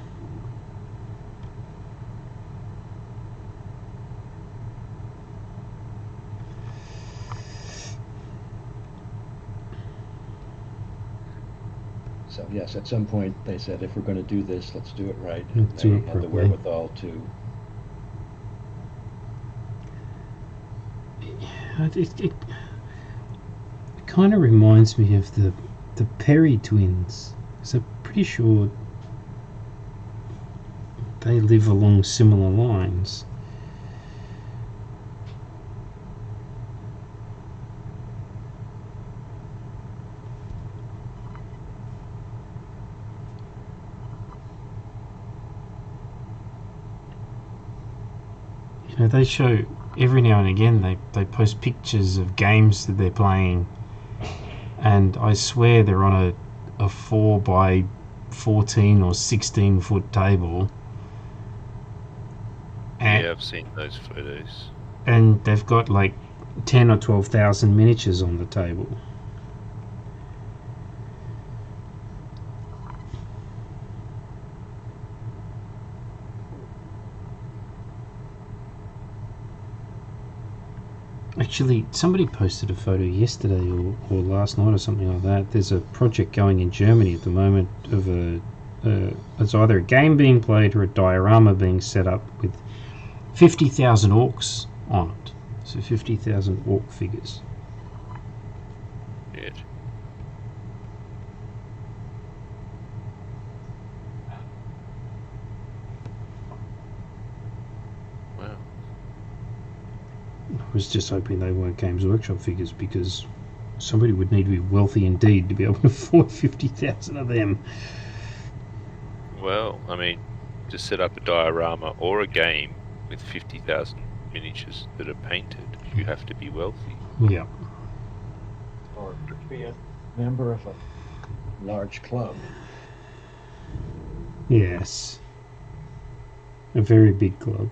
So yes, at some point they said, if we're going to do this, let's do it right. Let's They do it had the properly. wherewithal to. It kind of reminds me of the Perry twins. So I'm pretty sure they live along similar lines. You know, they show every now and again they post pictures of games that they're playing, and I swear they're on a 4 by 14 or 16 foot table. And, Yeah, I've seen those photos. and they've got like 10 or 12,000 miniatures on the table. Actually, somebody posted a photo yesterday or last night or something like that. There's a project going in Germany at the moment of it's either a game being played or a diorama being set up with 50,000 orcs on it. So 50,000 orc figures. Yeah. Wow. I was just hoping they weren't Games Workshop figures, because somebody would need to be wealthy indeed to be able to afford 50,000 of them. Well, I mean, to set up a diorama or a game with 50,000 miniatures that are painted, you have to be wealthy. Yeah. Or be a member of a large club. Yes. A very big club.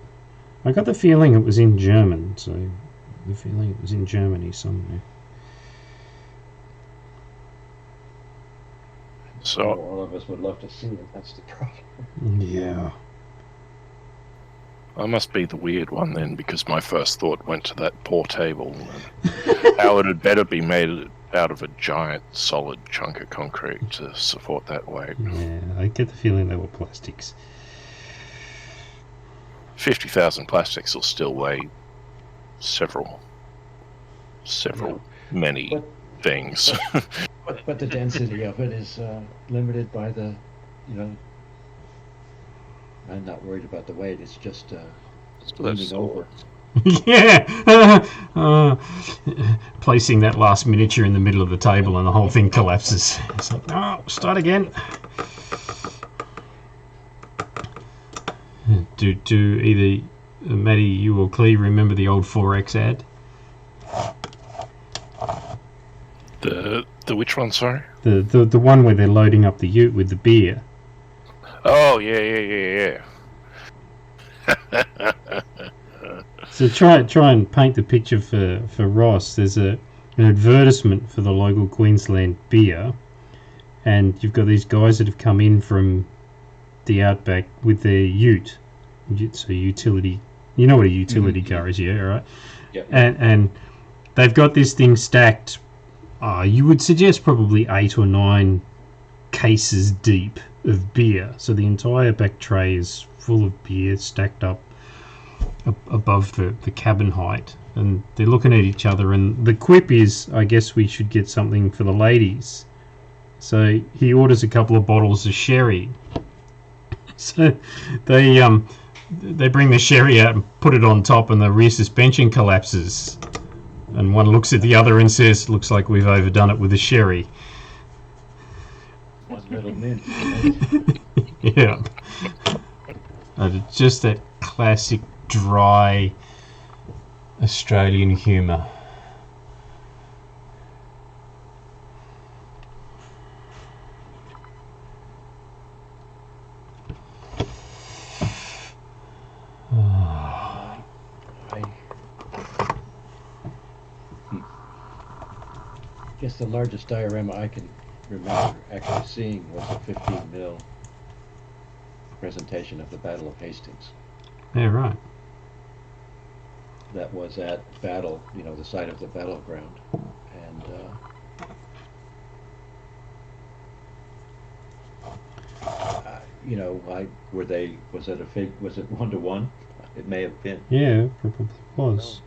I got the feeling it was in German, so the feeling it was in Germany somewhere. So All of us would love to see it. That's the problem. Yeah. I must be the weird one then, because my first thought went to that poor table. How it had better be made out of a giant solid chunk of concrete to support that weight. Yeah, I get the feeling they were plastics. 50,000 plastics will still weigh several many But- things. But the density of it is limited by the, I'm not worried about the weight. It's just leaning over. Yeah! Placing that last miniature in the middle of the table and the whole thing collapses. It's like, no, start again. Do either Matty, you or Kle remember the old 4X ad? The which one, sorry? The one where they're loading up the ute with the beer. Oh, yeah. So try and paint the picture for Ross. There's an advertisement for the local Queensland beer, and you've got these guys that have come in from the outback with their ute. So utility, you know what a utility car is, yeah, right? Yep. And they've got this thing stacked. You would suggest probably 8 or 9 cases deep of beer. So the entire back tray is full of beer stacked up above the cabin height, and they're looking at each other, and the quip is, I guess we should get something for the ladies. So he orders a couple of bottles of sherry. So they bring the sherry out and put it on top, and the rear suspension collapses, and one looks at the other and says, looks like we've overdone it with the sherry. One little mint. Yeah. Just that classic dry Australian humour. I guess the largest diorama I can remember actually seeing was a 15 mil presentation of the Battle of Hastings. Yeah, right. That was at Battle, the site of the battleground, and was it 1-to-1? It may have been. Yeah, probably was.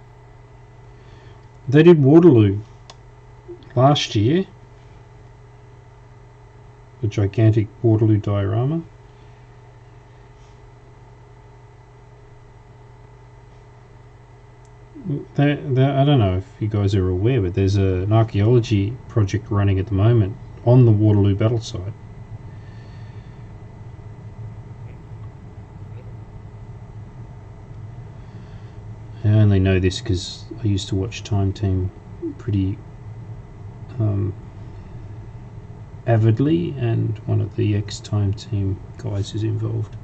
They did Waterloo last year. The gigantic Waterloo diorama. I don't know if you guys are aware, but there's an archaeology project running at the moment on the Waterloo battle site. I only know this because I used to watch Time Team pretty avidly, and one of the ex-Time Team guys is involved.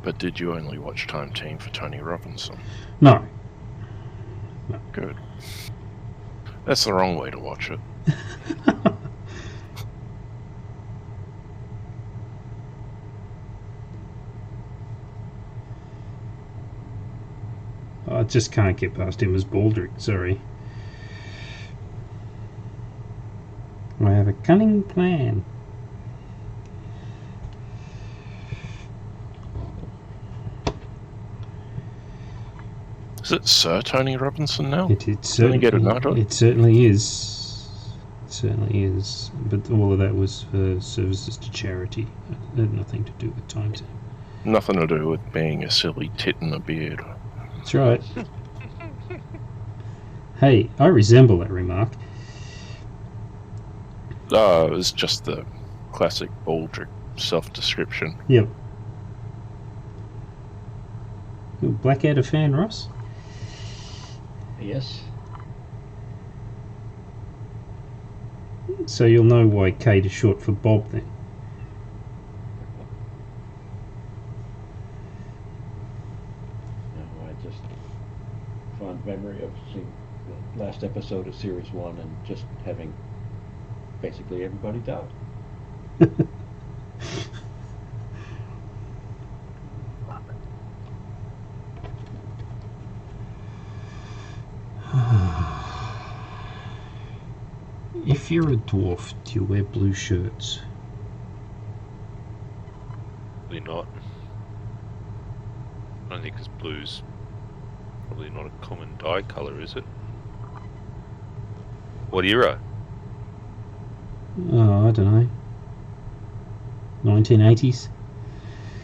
But did you only watch Time Team for Tony Robinson? No. Good. That's the wrong way to watch it. I just can't get past him as Baldric, sorry. I have a cunning plan. Is it Sir Tony Robinson now? It Did he certainly get a knighthood? It certainly is. It certainly is. But all of that was for services to charity. It had nothing to do with Time Team. Nothing to do with being a silly tit in a beard. That's right. Hey, I resemble that remark. Oh, it was just the classic Baldric self-description. Yep. You a Blackadder fan, Ross? Yes. So you'll know why Kate is short for Bob then. No, I just fond memory of seeing the last episode of Series 1 and just having basically everybody die. If you're a dwarf, do you wear blue shirts? Probably not. I don't think it's blue's probably not a common dye colour, is it? What era? Oh, I don't know. 1980s?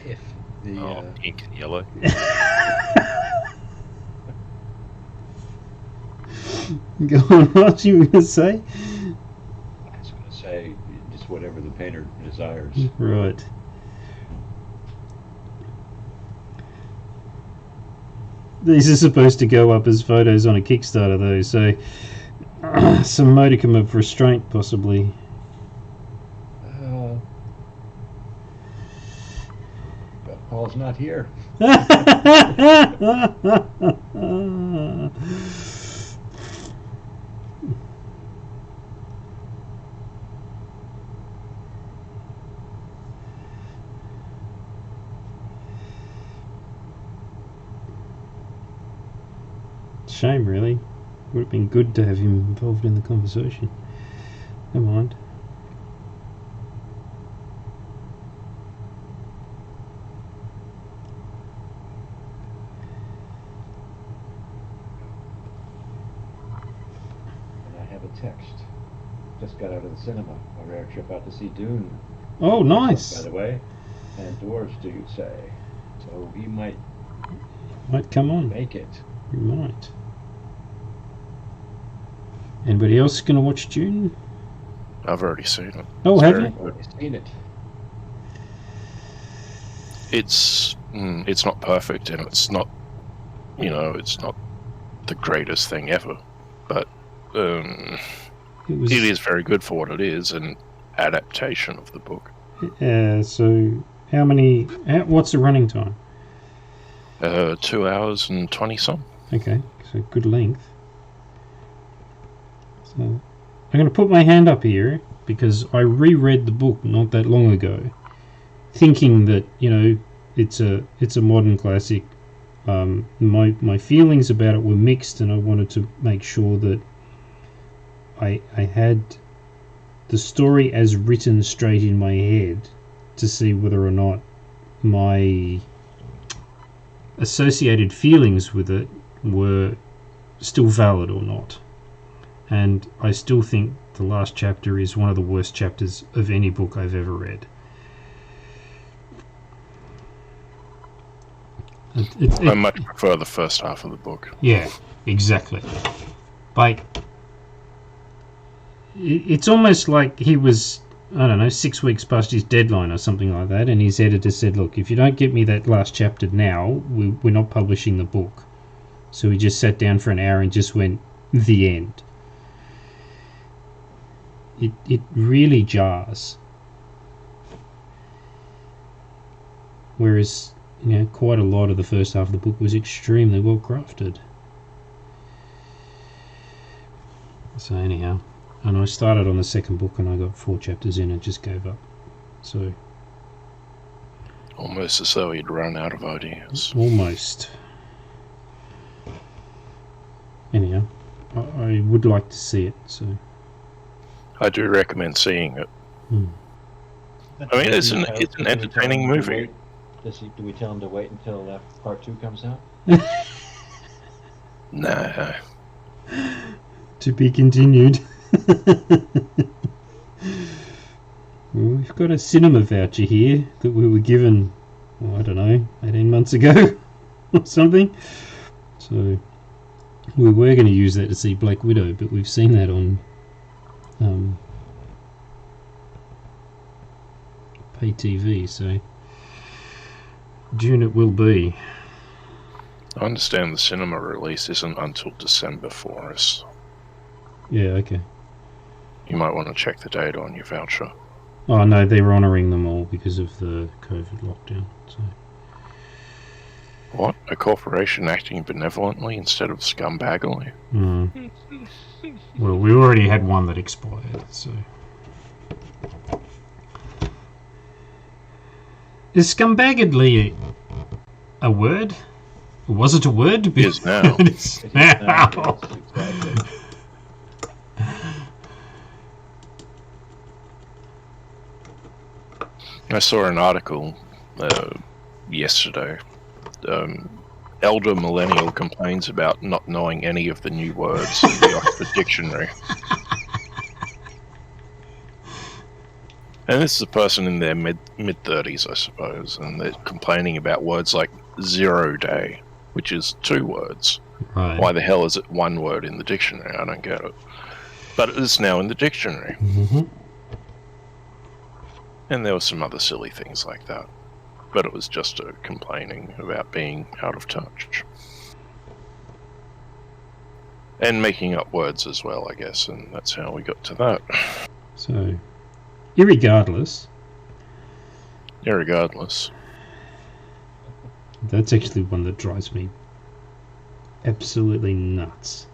If the Pink and yellow. Go on, what you were going to say? I was going to say just whatever the painter desires. Right. These are supposed to go up as photos on a Kickstarter, though, so some modicum of restraint, possibly. But Paul's not here. Shame, really. Would have been good to have him involved in the conversation. Never mind. And I have a text. Just got out of the cinema. A rare trip out to see Dune. Oh, nice. By the way. And Dwarves, do you say? So he might Come on. make it. You might. Anybody else going to watch Dune? I've already seen it. Oh, It's have very you? good. He's seen it. It's not perfect, and it's not, it's not the greatest thing ever, but It was. it is very good for what it is, an adaptation of the book. So, what's the running time? 2 hours and 20 some. Okay, so good length. So, I'm going to put my hand up here because I reread the book not that long ago, thinking that it's a modern classic. My feelings about it were mixed, and I wanted to make sure that I had the story as written straight in my head to see whether or not my associated feelings with it were still valid or not. And I still think the last chapter is one of the worst chapters of any book I've ever read. I much prefer the first half of the book. Yeah, exactly. Like, it's almost like he was, I don't know, 6 weeks past his deadline or something like that, and his editor said, look, if you don't get me that last chapter now, we're not publishing the book. So we just sat down for an hour and just went, the end. It really jars. Whereas, quite a lot of the first half of the book was extremely well crafted. So anyhow, and I started on the second book and I got 4 chapters in and just gave up. So Almost as though he'd run out of ideas. almost. Anyhow, I would like to see it. So I do recommend seeing it. I mean, it's an entertaining movie. Do we tell him to wait until part 2 comes out? Nah. To be continued. Well, we've got a cinema voucher here that we were given, I don't know, 18 months ago or something. So we were going to use that to see Black Widow, but we've seen that on pay TV, so June it will be. I understand the cinema release isn't until December for us. Yeah, okay. You might want to check the date on your voucher. Oh no, they're honouring them all because of the COVID lockdown. So. What? A corporation acting benevolently instead of scumbaggily? Well, we already had one that expired, so... Is scumbaggedly a word? Was it a word? It is now. It is now. Yes, exactly. I saw an article yesterday. Elder millennial complains about not knowing any of the new words in the Oxford Dictionary. And this is a person in their mid-30s, I suppose, and they're complaining about words like 0 day, which is 2 words. Right. Why the hell is it 1 word in the dictionary? I don't get it. But it is now in the dictionary. Mm-hmm. And there were some other silly things like that. But it was just a complaining about being out of touch. And making up words as well, I guess, and that's how we got to that. So, irregardless, that's actually one that drives me absolutely nuts.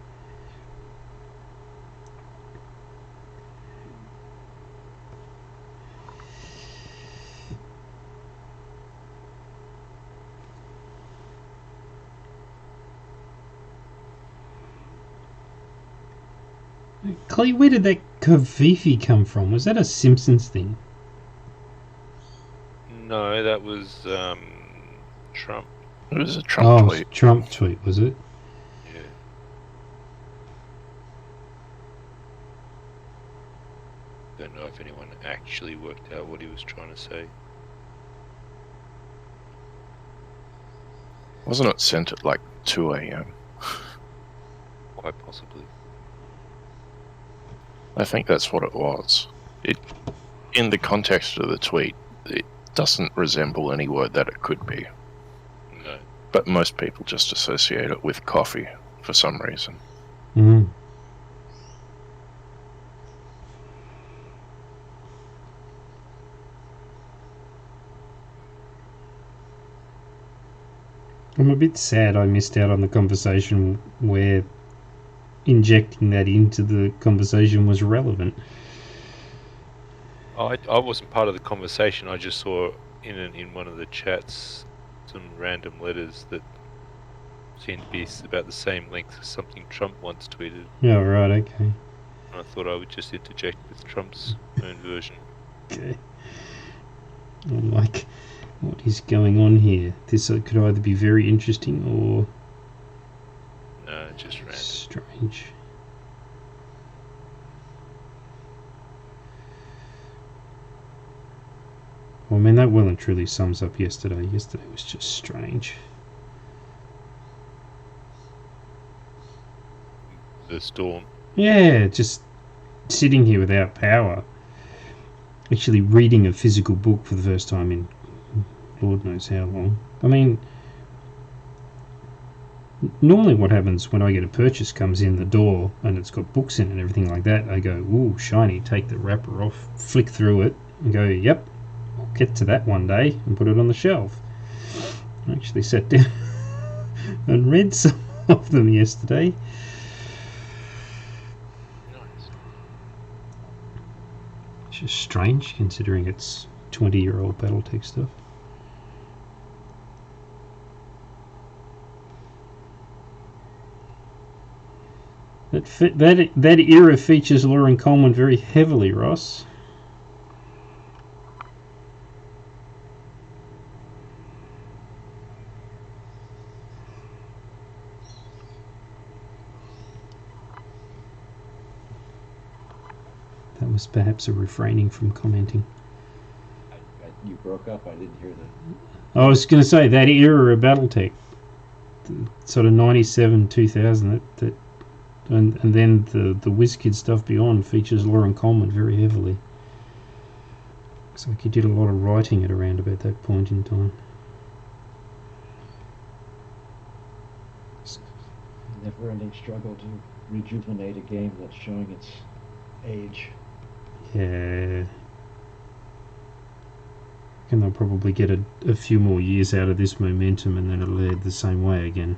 Kle, where did that Kavifi come from? Was that a Simpsons thing? No, that was Trump. It was a Trump tweet. Trump tweet, was it? Yeah. Don't know if anyone actually worked out what he was trying to say. Wasn't it sent at like 2 a.m.? Quite possibly. I think that's what it was. In the context of the tweet, it doesn't resemble any word that it could be. No. But most people just associate it with coffee for some reason. Mm. I'm a bit sad I missed out on the conversation where injecting that into the conversation was relevant. I wasn't part of the conversation. I just saw in one of the chats some random letters that seemed to be about the same length as something Trump once tweeted. Yeah, right, okay. And I thought I would just interject with Trump's own version. Okay. I'm like, what is going on here? This could either be very interesting or No, just random. strange. Well, I mean, that well and truly sums up yesterday. Yesterday was just strange. The storm. Yeah, just sitting here without power. Actually reading a physical book for the first time in Lord knows how long. I mean, Normally what happens when I get a purchase comes in the door and it's got books in it and everything like that, I go, ooh, shiny, take the wrapper off, flick through it and go, yep, I'll get to that one day and put it on the shelf. I actually sat down and read some of them yesterday. Nice. Which is strange considering it's 20-year-old Battletech stuff. That era features Lauren Coleman very heavily, Ross. That was perhaps a refraining from commenting. You broke up. I didn't hear that. I was going to say that era of Battletech, sort of 97, 2000, and then the WizKid stuff beyond features Lauren Coleman very heavily. Looks like he did a lot of writing at around about that point in time. Never-ending struggle to rejuvenate a game that's showing its age. Yeah. And they'll probably get a few more years out of this momentum and then it'll head the same way again.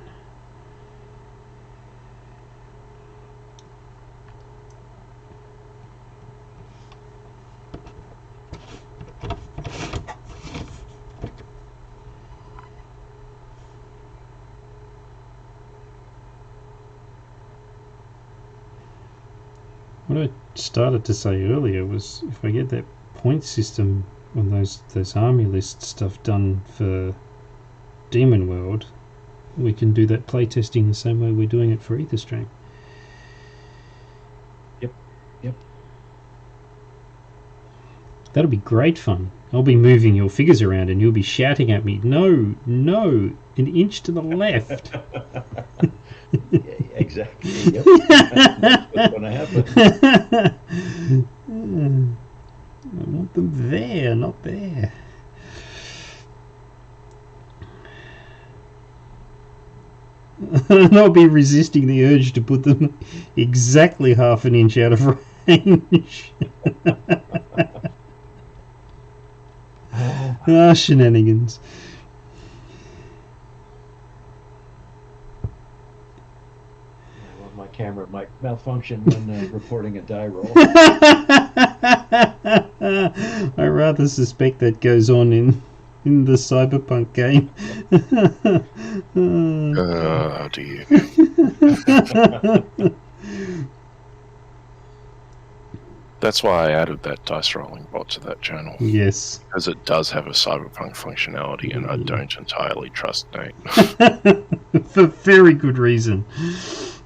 What I started to say earlier was if I get that point system on those army list stuff done for Demon World, we can do that playtesting the same way we're doing it for Etherstream. Yep. That'll be great fun. I'll be moving your figures around and you'll be shouting at me, no, an inch to the left. Yeah, exactly. Yep. That's what's going to happen. I want them there, not there. And I'll be resisting the urge to put them exactly half an inch out of range. Shenanigans. Well, my camera might malfunction when reporting a die roll. I rather suspect that goes on in the Cyberpunk game. Oh dear. That's why I added that dice rolling bot to that channel. Yes. Because it does have a cyberpunk functionality and I don't entirely trust Nate. For very good reason.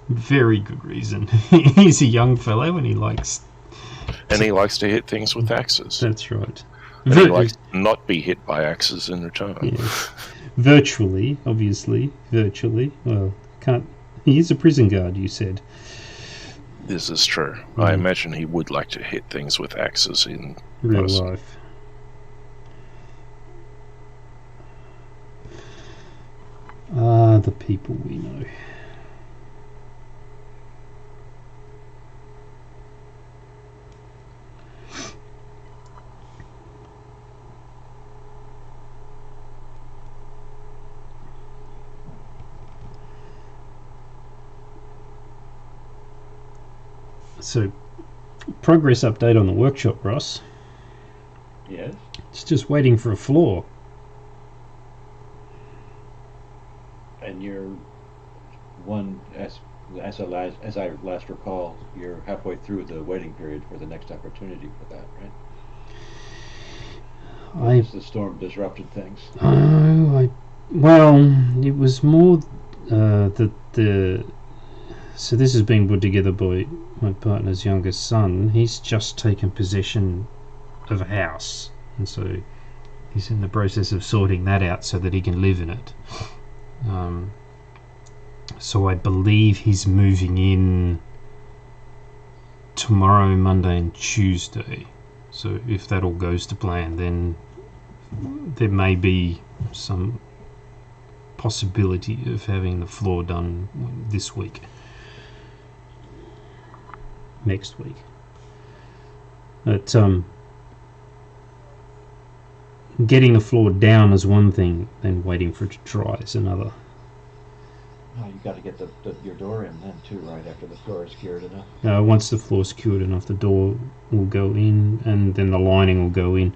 Very good reason. He's a young fellow and he likes... And he likes to hit things with axes. That's right. And he likes to not be hit by axes in return. Yes. Virtually, obviously. Virtually. Well, can't... He is a prison guard, you said. This is true. I imagine he would like to hit things with axes in real person. life. Ah, the people we know. So, progress update on the workshop, Ross. Yes. It's just waiting for a floor. And you're one, as I last recall, you're halfway through the waiting period for the next opportunity for that, right? As the storm disrupted things. Well, it was more so this has been put together by my partner's youngest son. He's just taken possession of a house, and so he's in the process of sorting that out so that he can live in it. So I believe he's moving in tomorrow, Monday and Tuesday. So if that all goes to plan, then there may be some possibility of having the floor done this week. Next week. But getting the floor down is one thing, then waiting for it to dry is another. Oh, you got to get your door in then too, right after the floor is cured enough. Once the floor's cured enough, the door will go in, and then the lining will go in.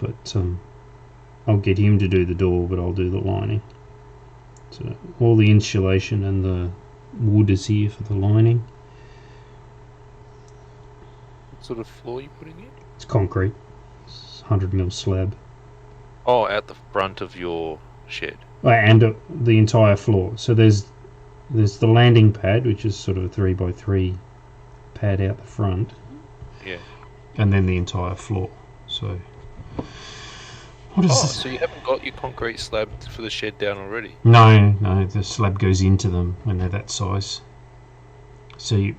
But I'll get him to do the door, but I'll do the lining. So all the insulation and the wood is here for the lining. What sort of floor are you putting in? It's concrete. It's 100mm slab. Oh, at the front of your shed. And the entire floor. So there's the landing pad, which is sort of a 3x3 pad out the front. Yeah. And then the entire floor. So what is this? So you haven't got your concrete slab for the shed down already? No, the slab goes into them when they're that size. So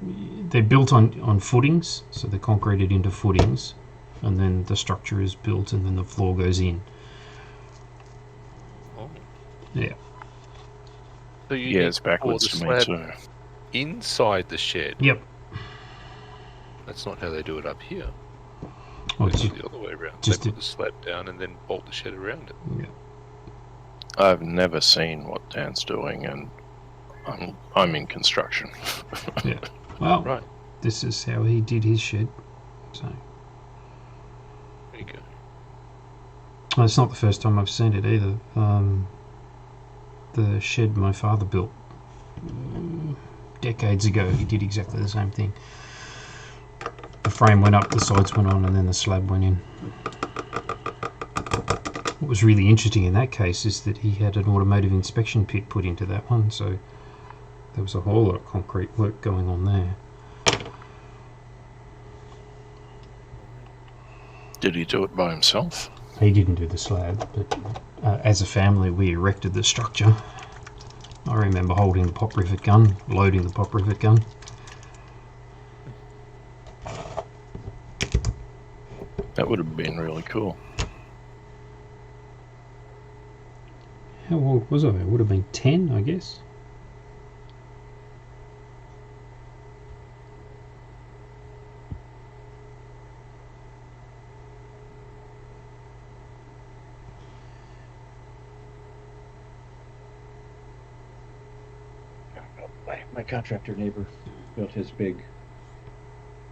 they're built on footings, so they're concreted into footings, and then the structure is built, and then the floor goes in. Oh. Yeah. So you need it's backwards to to pour me the too. slab inside the shed. Yep. That's not how they do it up here. Oh, They do it the other way around. They just put the slab down and then bolt the shed around it. Yeah. I've never seen what Dan's doing, and I'm in construction. Yeah. Well, Right. this is how he did his shed. So There you go. well, it's not the first time I've seen it either. The shed my father built decades ago, he did exactly the same thing. The frame went up, the sides went on, and then the slab went in. What was really interesting in that case is that he had an automotive inspection pit put into that one, so there was a whole lot of concrete work going on there. Did he do it by himself? He didn't do the slab, but as a family we erected the structure. I remember holding the pop rivet gun, loading the pop rivet gun. That would have been really cool. How old was I? I would have been 10, I guess. My contractor neighbor built his big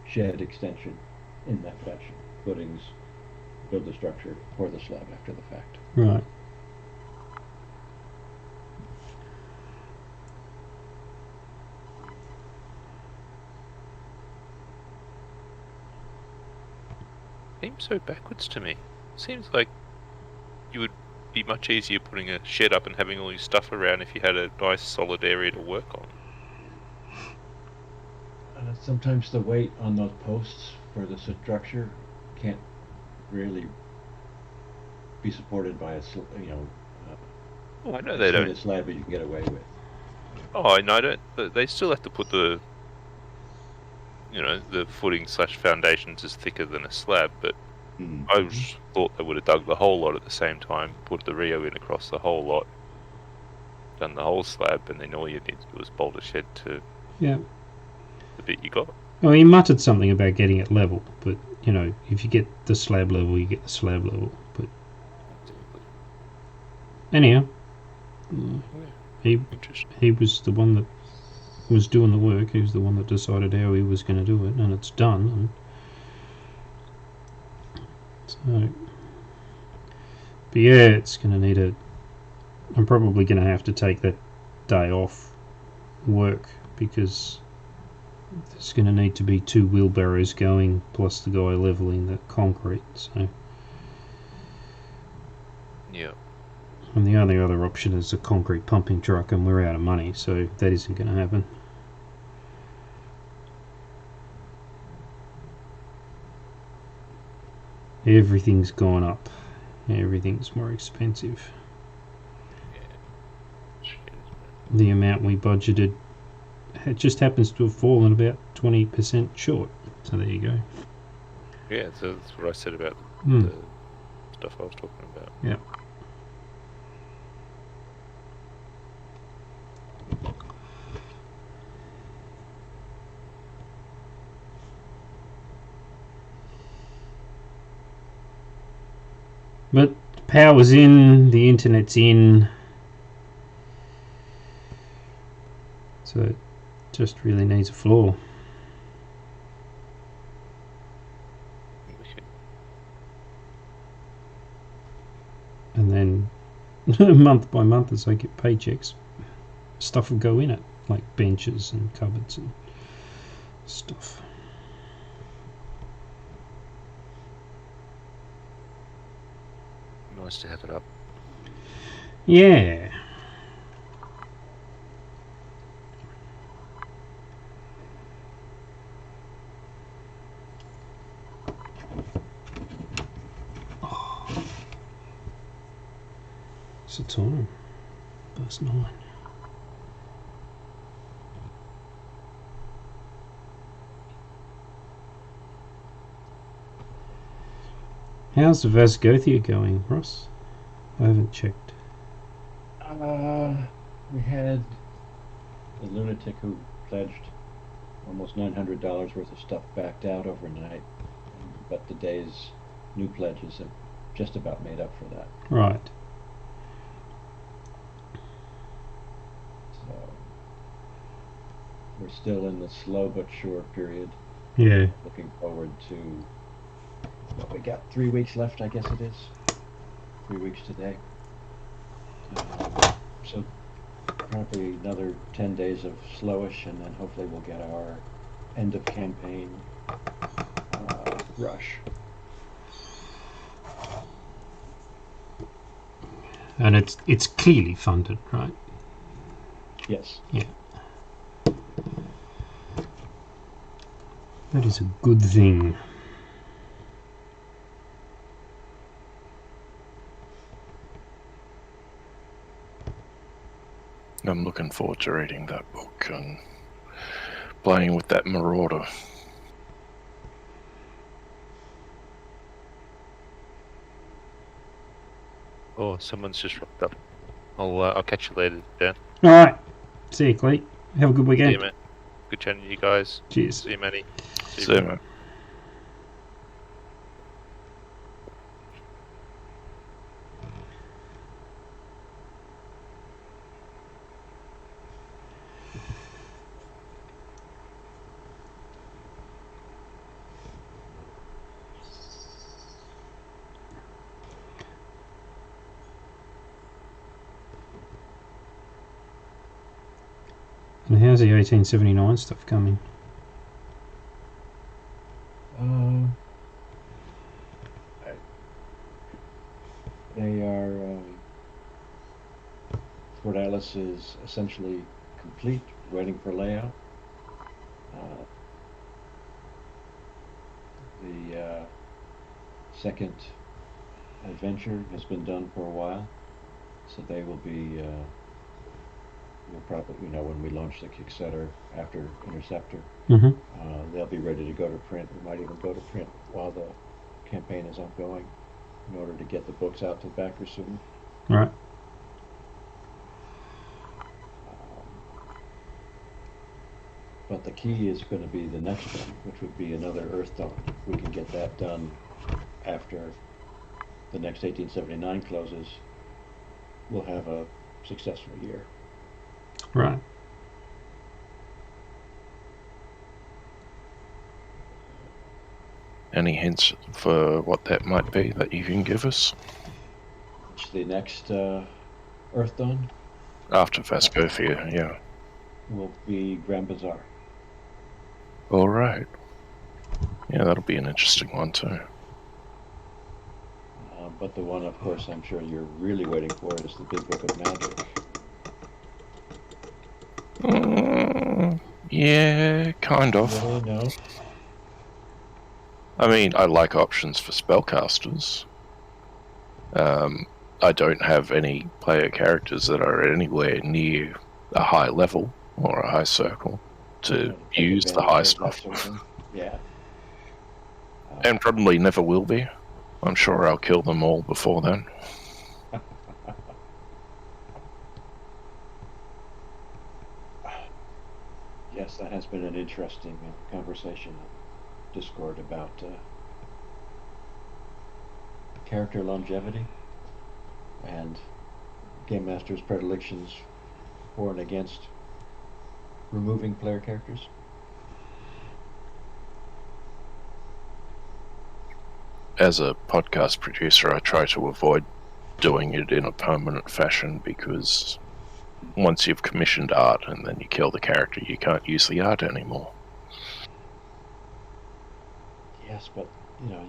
shed extension in that fashion. Footings, build the structure, pour the slab after the fact. Right. Seems so backwards to me. Seems like you would be much easier putting a shed up and having all your stuff around if you had a nice solid area to work on. Sometimes the weight on those posts for the structure can't really be supported by a Oh, I know they don't. a slab that you can get away with. Oh, I know. They still have to put the footing / foundations is thicker than a slab, but I just thought they would have dug the whole lot at the same time, put the Rio in across the whole lot, done the whole slab, and then all you need to do is bolt a shed to Yeah. the bit you got. Well, he muttered something about getting it level, but if you get the slab level, you get the slab level. But anyhow, he was the one that was doing the work. He was the one that decided how he was going to do it, and it's done. So, but yeah, it's going to need I'm probably going to have to take that day off work because there's going to need to be 2 wheelbarrows going plus the guy leveling the concrete. So, Yeah. and the only other option is a concrete pumping truck, and we're out of money, so that isn't going to happen. Everything's gone up. Everything's more expensive. The amount we budgeted, it just happens to have fallen about 20% short. So there you go. Yeah, so that's what I said about the stuff I was talking about. Yeah. But power's in, the internet's in, so it just really needs a floor. And then month by month, as I get paychecks, stuff will go in it, like benches and cupboards and stuff. Nice to have it up. Yeah. What's the time? Past 9. How's the Vasgothia going, Ross? I haven't checked. We had the lunatic who pledged almost $900 worth of stuff backed out overnight, but today's new pledges have just about made up for that. Right. So we're still in the slow but sure period. Yeah. Looking forward to what we got. 3 weeks left, I guess it is. 3 weeks today. So probably another 10 days of slowish, and then hopefully we'll get our end of campaign rush. And it's clearly funded, right? Yes. Yeah. That is a good thing. I'm looking forward to reading that book and playing with that Marauder. Oh, someone's just rocked up. I'll catch you later, Dan. Alright. See you, Cleet. Have a good weekend. See you, man. Good chatting to you guys. Cheers. See you, Matty. See you, man. And how's the 1879 stuff coming? They are. Fort Alice is essentially complete, waiting for layout. The second adventure has been done for a while, so they will be. We'll probably, when we launch the Kickstarter after Interceptor, they'll be ready to go to print. We might even go to print while the campaign is ongoing, in order to get the books out to the backers soon. Right. But the key is going to be the next one, which would be another Earth Dawn. If we can get that done after the next 1879 closes, we'll have a successful year. Right. Any hints for what that might be that you can give us? It's the next Earth Dawn. After Vasgothia, yeah. Will be Grand Bazaar. All right. Yeah, that'll be an interesting one too. But the one, of course, I'm sure you're really waiting for is the Big Book of Magic. Yeah, kind of. Really? No? I mean, I like options for spellcasters. I don't have any player characters that are anywhere near a high level or a high circle to use the high stuff. Sort of yeah. And probably never will be. I'm sure I'll kill them all before then. Yes, that has been an interesting conversation on Discord about character longevity and Game Master's predilections for and against removing player characters? As a podcast producer, I try to avoid doing it in a permanent fashion because once you've commissioned art and then you kill the character, you can't use the art anymore. Yes, but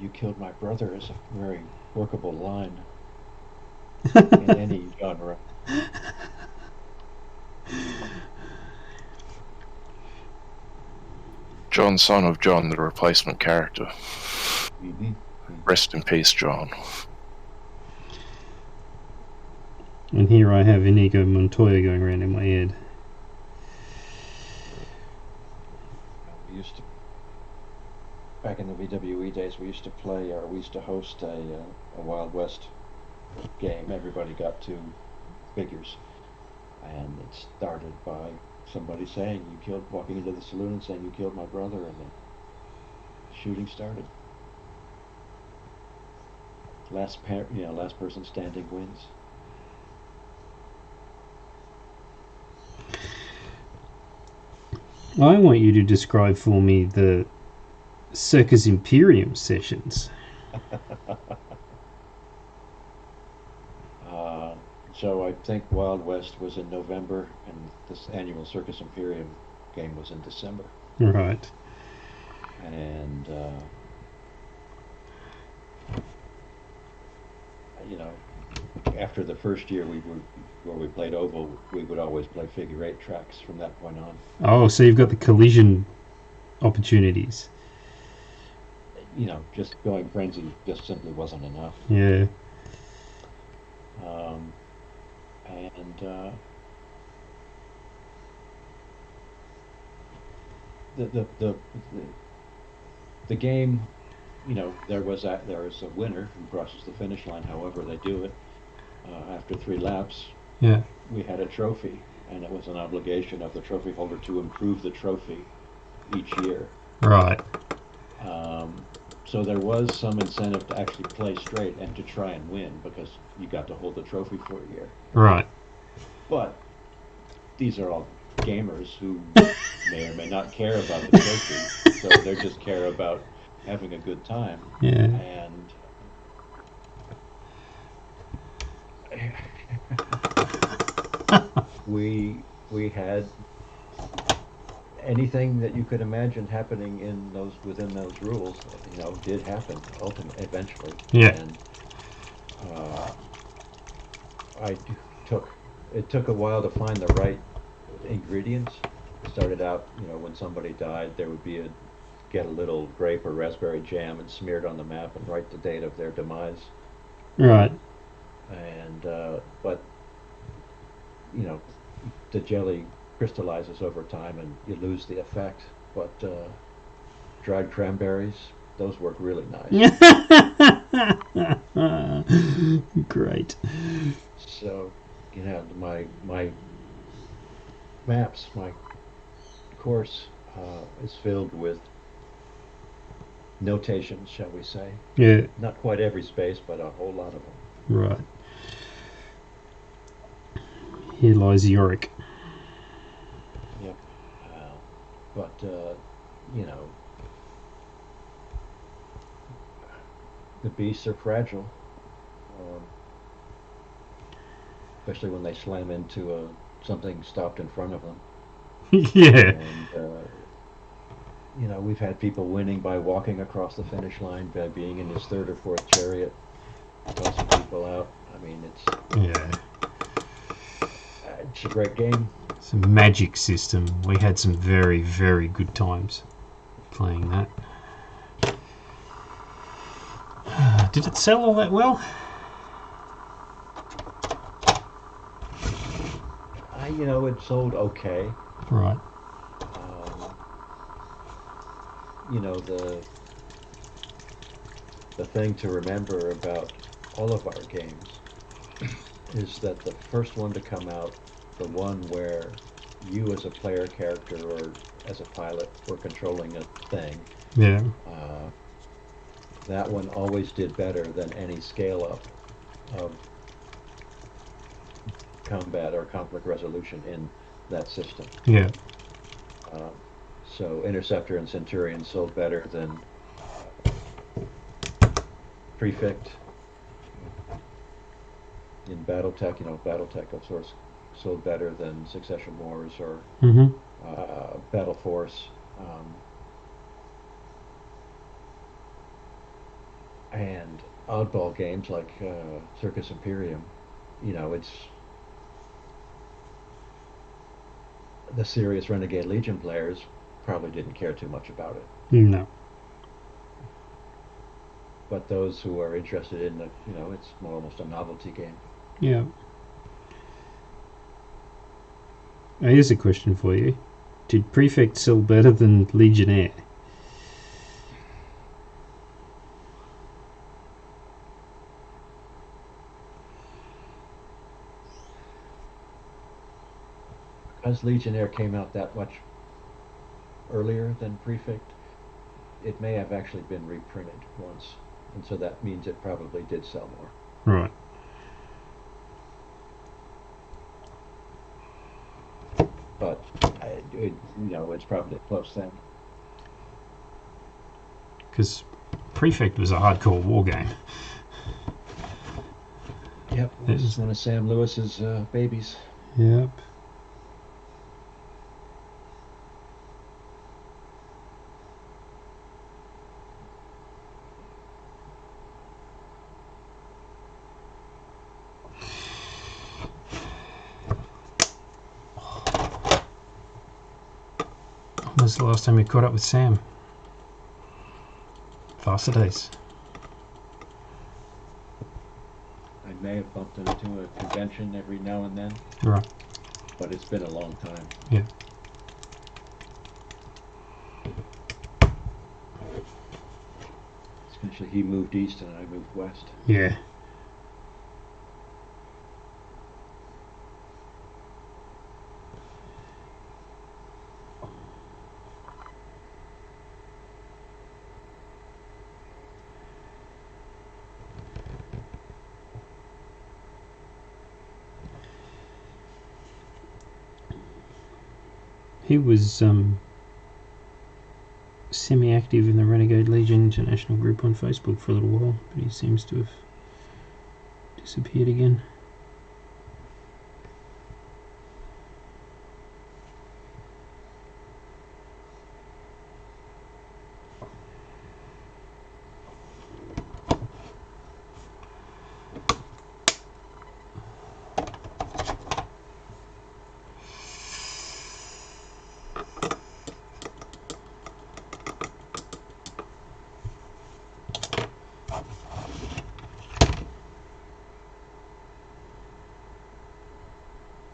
you killed my brother is a very workable line in any genre. John, son of John, the replacement character. Mm-hmm. Rest in peace, John. And here I have Inigo Montoya going around in my head. We used to, back in the VWE days, we used to host a Wild West game. Everybody got 2 figures, and it started by somebody walking into the saloon and saying, "You killed my brother," and the shooting started. Last person standing wins. I want you to describe for me the Circus Imperium sessions. So I think Wild West was in November, and this annual Circus Imperium game was in December. Right. And after the first year where we played Oval, we would always play figure 8 tracks from that point on. Oh, so you've got the collision opportunities. Just going frenzy just simply wasn't enough. Yeah. And the game, there was a winner who crosses the finish line. However they do it, after 3 laps, Yeah. we had a trophy, and it was an obligation of the trophy holder to improve the trophy each year. Right. So there was some incentive to actually play straight and to try and win, because you got to hold the trophy for a year. Right. But these are all gamers who may or may not care about the trophy, so they just care about having a good time. Yeah. And we had anything that you could imagine happening within those rules, did happen eventually. Yeah. And it took a while to find the right ingredients. It started out, when somebody died, there would get a little grape or raspberry jam and smear it on the map and write the date of their demise. Right. And but the jelly crystallizes over time and you lose the effect. But dried cranberries, those work really nice. Great. So, my maps, my course is filled with notations, shall we say. Yeah. Not quite every space, but a whole lot of them. Right. Here lies Yorick. Yep. But, the beasts are fragile. Especially when they slam into something stopped in front of them. Yeah. And, we've had people winning by walking across the finish line, by being in his 3rd or 4th chariot, tossing people out. I mean, it's a great game. It's a magic system. We had some very, very good times playing that. Did it sell all that well? It sold okay. Right. The thing to remember about all of our games is that the first one to come out, the one where you as a player character or as a pilot were controlling a thing, Yeah. that one always did better than any scale up of combat or conflict resolution in that system. Yeah. So Interceptor and Centurion sold better than Prefect. In BattleTech, BattleTech of course sold better than Succession Wars or Mm-hmm. Battle Force. And oddball games like Circus Imperium, it's the serious Renegade Legion players probably didn't care too much about it. No. But those who are interested in it's almost a novelty game. Yeah. Here's a question for you. Did Prefect sell better than Legionnaire? Because Legionnaire came out that much earlier than Prefect, it may have actually been reprinted once, and so that means it probably did sell more. Right. But it's probably a close thing. Because Prefect was a hardcore war game. Yep, this is one of Sam Lewis's babies. Yep. When was the last time you caught up with Sam? Faster days. I may have bumped into a convention every now and then, Right. but it's been a long time. Yeah. Especially he moved east and I moved west. Yeah. He was semi-active in the Renegade Legion International group on Facebook for a little while, but he seems to have disappeared again.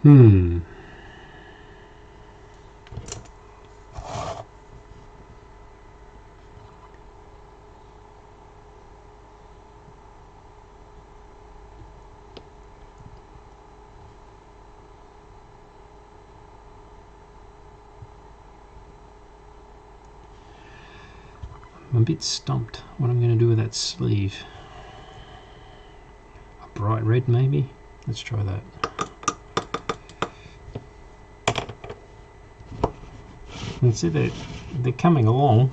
Hmm. I'm a bit stumped what I'm going to do with that sleeve. A bright red maybe? Let's try that. And see, they're coming along.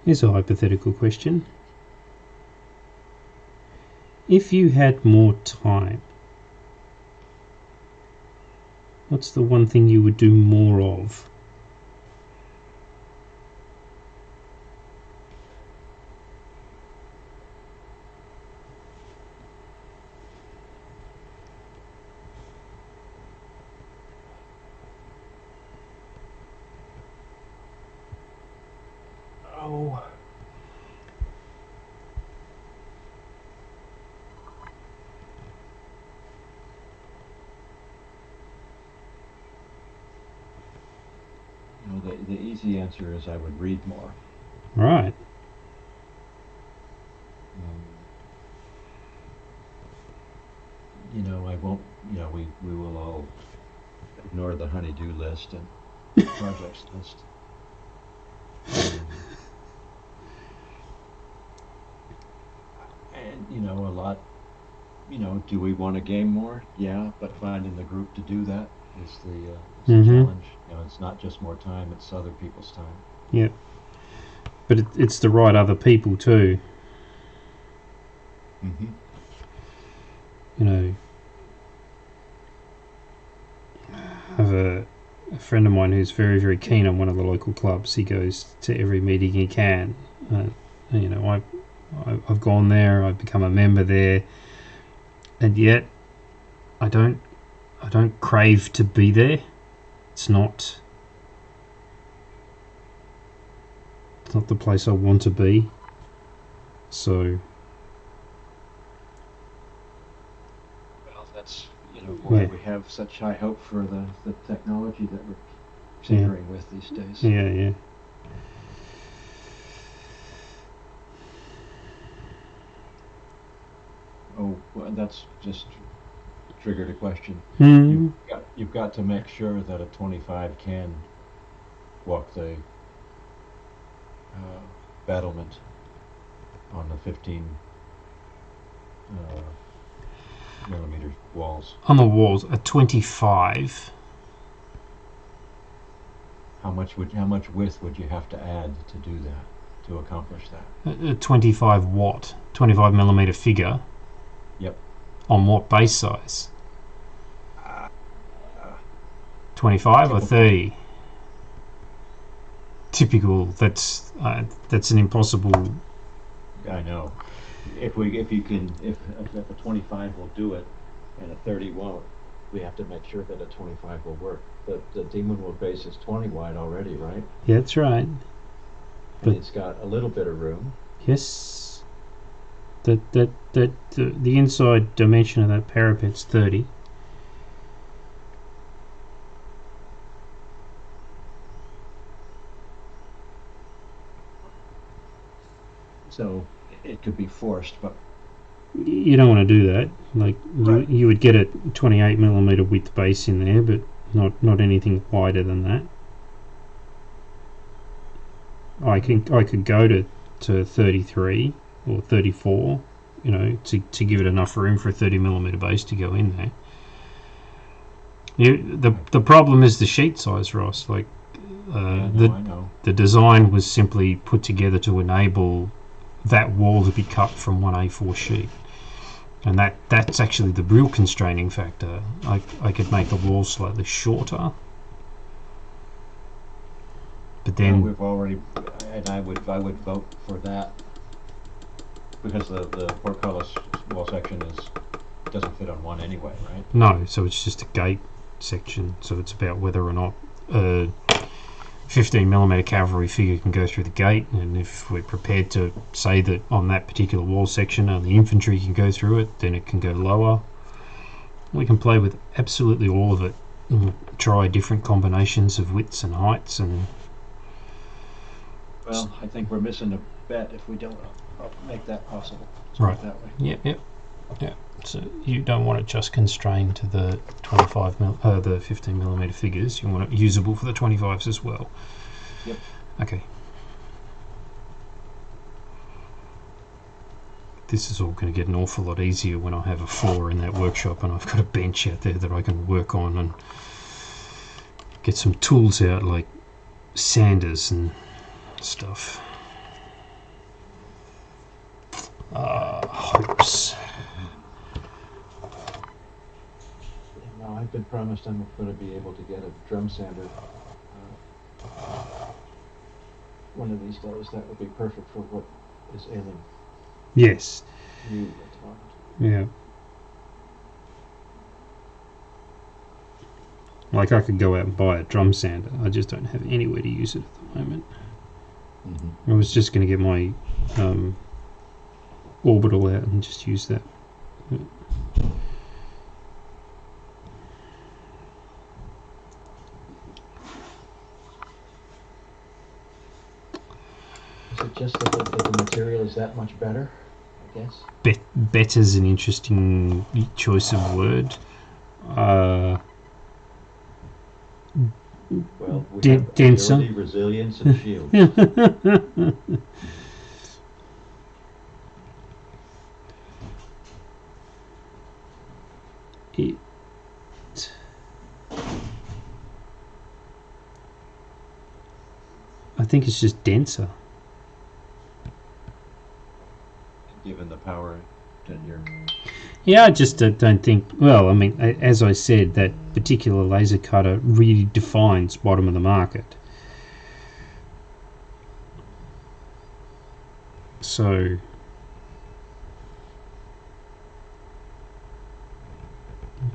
Here's a hypothetical question. If you had more time, what's the one thing you would do more of? Oh. the easy answer is I would read more. Right. I won't. We will all ignore the honey-do list and projects list. And a lot. Do we want to game more? Yeah, but finding the group to do that is the challenge. It's not just more time; it's other people's time. Yeah. But it's the right other people too. Mm-hmm. I have a friend of mine who's very, very keen on one of the local clubs. He goes to every meeting he can. I've gone there. I've become a member there, and yet I don't crave to be there. It's not the place I want to be. So. Well, that's why we have such high hope for the technology that we're tinkering with these days. Yeah. Oh, well, that's just triggered a question. You've got to make sure that a 25 can walk the battlement on the 15 millimeter walls. On the walls, a 25. How much width would you have to add to do that, to accomplish that? A 25 watt, 25 millimeter figure. Yep. On what base size? 25 or 30? Typical. That's an impossible. I know. If a 25 will do it and a 30 won't, we have to make sure that a 25 will work. But the Demon World base is 20 wide already, right? Yeah, that's right. And it's got a little bit of room. Yes. The inside dimension of that parapet's 30. So it could be forced, but you don't want to do that. Like right. you would get a 28 millimeter width base in there, but not anything wider than that. I could go to 33 or 34, to give it enough room for a 30 millimeter base to go in there. The problem is the sheet size, Ross. Like I know. The design was simply put together to enable that wall to be cut from one A4 sheet, and that's actually the real constraining factor. I could make the wall slightly shorter, but then we've already, and I would vote for that because the portcullis wall section doesn't fit on one anyway, right? No, so it's just a gate section. So it's about whether or not 15 millimeter cavalry figure can go through the gate, and if we're prepared to say that on that particular wall section the infantry can go through it, then it can go lower. We can play with absolutely all of it and try different combinations of widths and heights. And well, I think we're missing a bet if we don't make that possible. Right. That way. Yep. So you don't want it just constrained to the the 15 millimeter figures. You want it usable for the 25s as well. Yep. Okay. This is all going to get an awful lot easier when I have a floor in that workshop and I've got a bench out there that I can work on and get some tools out like sanders and stuff. Hopes. No, I've been promised I'm going to be able to get a drum sander one of these days. That would be perfect for what is ailing Yes. you at the moment. Yeah. Like I could go out and buy a drum sander. I just don't have anywhere to use it at the moment. Mm-hmm. I was just going to get my orbital out and just use that. it just that the material is that much better, I guess? Better's an interesting choice of word. Well, we have denser. agility, resilience, and shield. I think it's just denser. Given the power to your... Yeah, I just don't think... Well, I mean, as I said, that particular laser cutter really defines bottom of the market. So...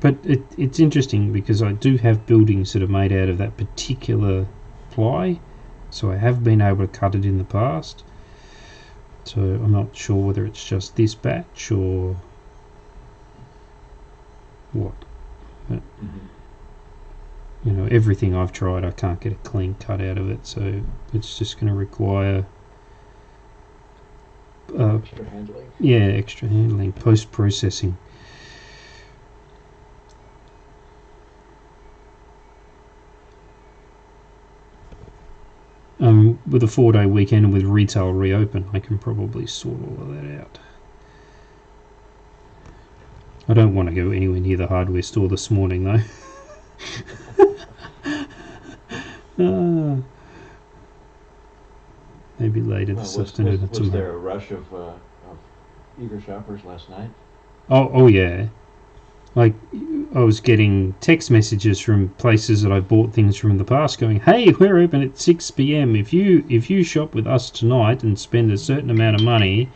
But it's interesting because I do have buildings that are made out of that particular ply, so I have been able to cut it in the past. So I'm not sure whether it's just this batch or what. But, you know, everything I've tried, I can't get a clean cut out of it, so it's just going to require extra handling. Yeah, extra handling, post-processing. With a 4-day weekend and with retail reopen, I can probably sort all of that out. I don't want to go anywhere near the hardware store this morning, though. Maybe later this afternoon. Was there a rush of eager shoppers last night? Oh yeah. Like, I was getting text messages from places that I bought things from in the past going, hey, we're open at 6 p.m. If you shop with us tonight and spend a certain amount of money,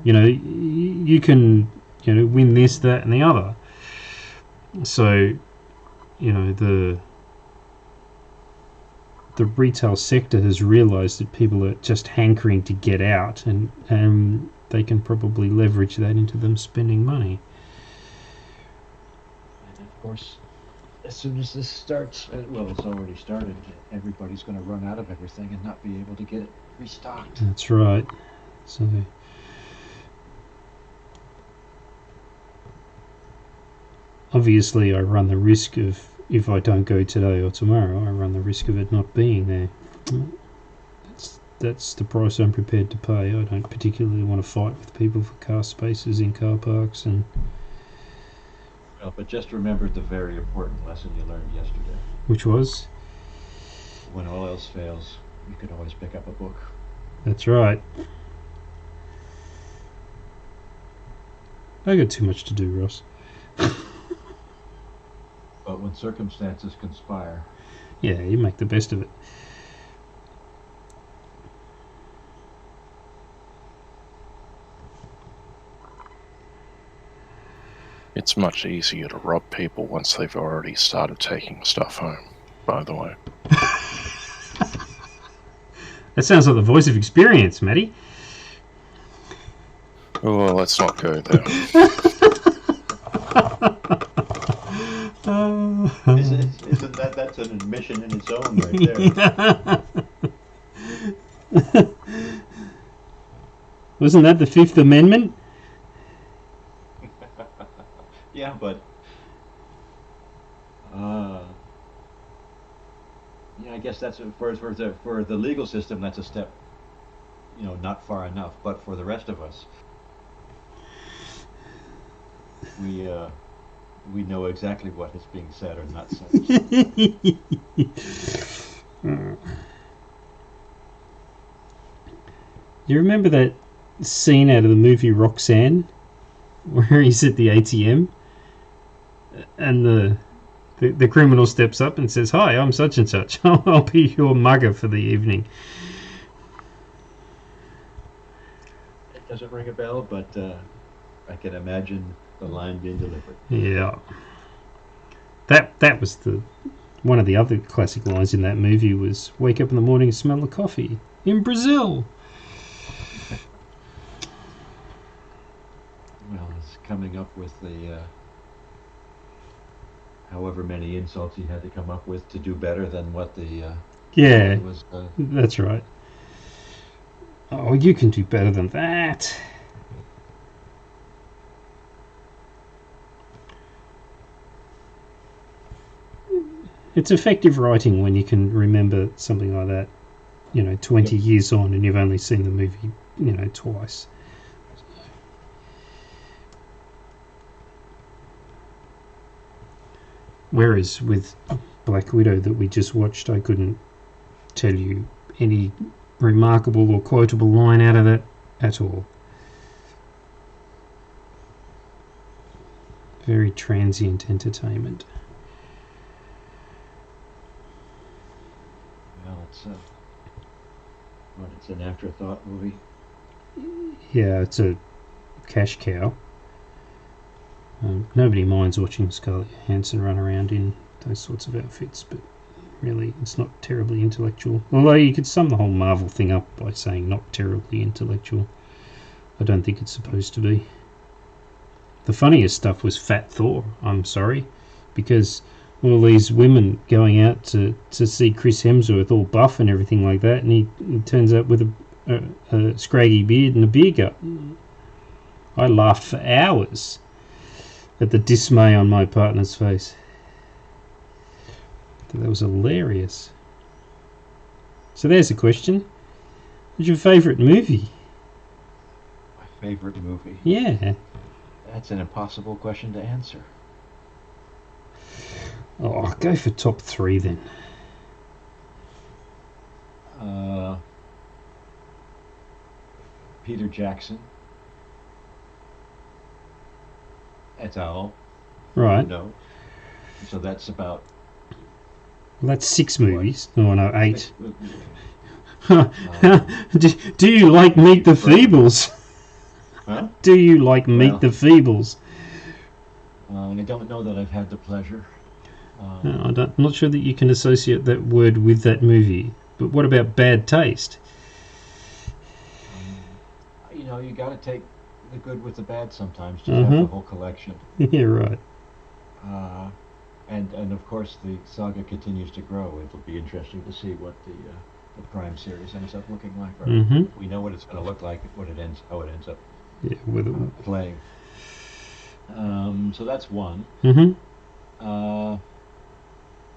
you know, you can, you know, win this, that, and the other. So, you know, the retail sector has realised that people are just hankering to get out, and they can probably leverage that into them spending money. Of course, as soon as this starts, well, it's already started, everybody's going to run out of everything and not be able to get it restocked. That's right. So obviously I run the risk of, if I don't go today or tomorrow, I run the risk of it not being there. That's the price I'm prepared to pay. I don't particularly want to fight with people for car spaces in car parks. And well, but just remember the very important lesson you learned yesterday. Which was? When all else fails, you can always pick up a book. That's right. I got too much to do, Ross. But when circumstances conspire... Yeah, you make the best of it. It's much easier to rob people once they've already started taking stuff home, by the way. That sounds like the voice of experience, Matty. Oh, well, let's not go there. Isn't that's an admission in its own right there? Wasn't that the Fifth Amendment? Yeah, but yeah, I guess that's for the legal system. That's a step, you know, not far enough. But for the rest of us, we know exactly what is being said or not said. You remember that scene out of the movie Roxanne, where he's at the ATM, and the criminal steps up and says, "Hi, I'm such and such. I'll be your mugger for the evening." It doesn't ring a bell, but I can imagine the line being delivered. Yeah, that was one of the other classic lines in that movie was, "Wake up in the morning and smell the coffee in Brazil." Well, it's coming up with the however many insults he had to come up with to do better than what the yeah was. That's right. Oh, you can do better than that. It's effective writing when you can remember something like that, 20 years on and you've only seen the movie, twice. Whereas with Black Widow that we just watched, I couldn't tell you any remarkable or quotable line out of that at all. Very transient entertainment. Well, it's an afterthought movie. Yeah, it's a cash cow. Nobody minds watching Scarlett Johansson run around in those sorts of outfits, but really it's not terribly intellectual. Although you could sum the whole Marvel thing up by saying not terribly intellectual. I don't think it's supposed to be. The funniest stuff was Fat Thor, I'm sorry, because all these women going out to see Chris Hemsworth all buff and everything like that, and he turns up with a scraggy beard and a beer gut. I laughed for hours at the dismay on my partner's face. That was hilarious. So there's a question. What's your favourite movie? My favourite movie? Yeah. That's an impossible question to answer. Oh, I'll go for top 3 then. Peter Jackson. Et al. Right. No. So that's about... Well, that's 6 movies. Oh, no, 8. Do you like Meet the Feebles? Huh? Do you like Meet the Feebles? I don't know that I've had the pleasure. I'm not sure that you can associate that word with that movie. But what about Bad Taste? You got to take the good with the bad sometimes. Just have the whole collection. Yeah, right. And of course the saga continues to grow. It'll be interesting to see what the Prime series ends up looking like. Right? We know what it's going to look like, how it ends up playing. So that's one.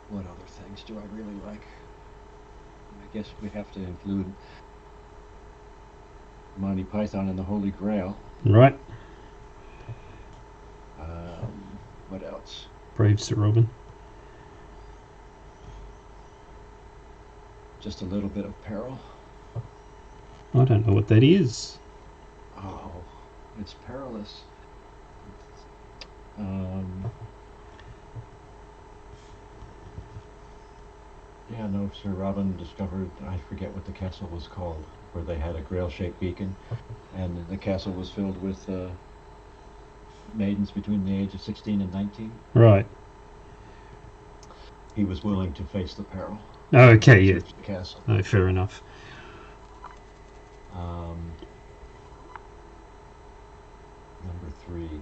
What other things do I really like? I guess we have to include Monty Python and the Holy Grail. Right. What else? Brave Sir Robin. Just a little bit of Peril. I don't know what that is. Oh, it's perilous. Yeah, no, Sir Robin discovered, I forget what the castle was called, where they had a grail-shaped beacon, and the castle was filled with maidens between the age of 16 and 19. Right. He was willing to face the peril. Oh, okay, yeah. The castle. Oh, fair enough. Number 3.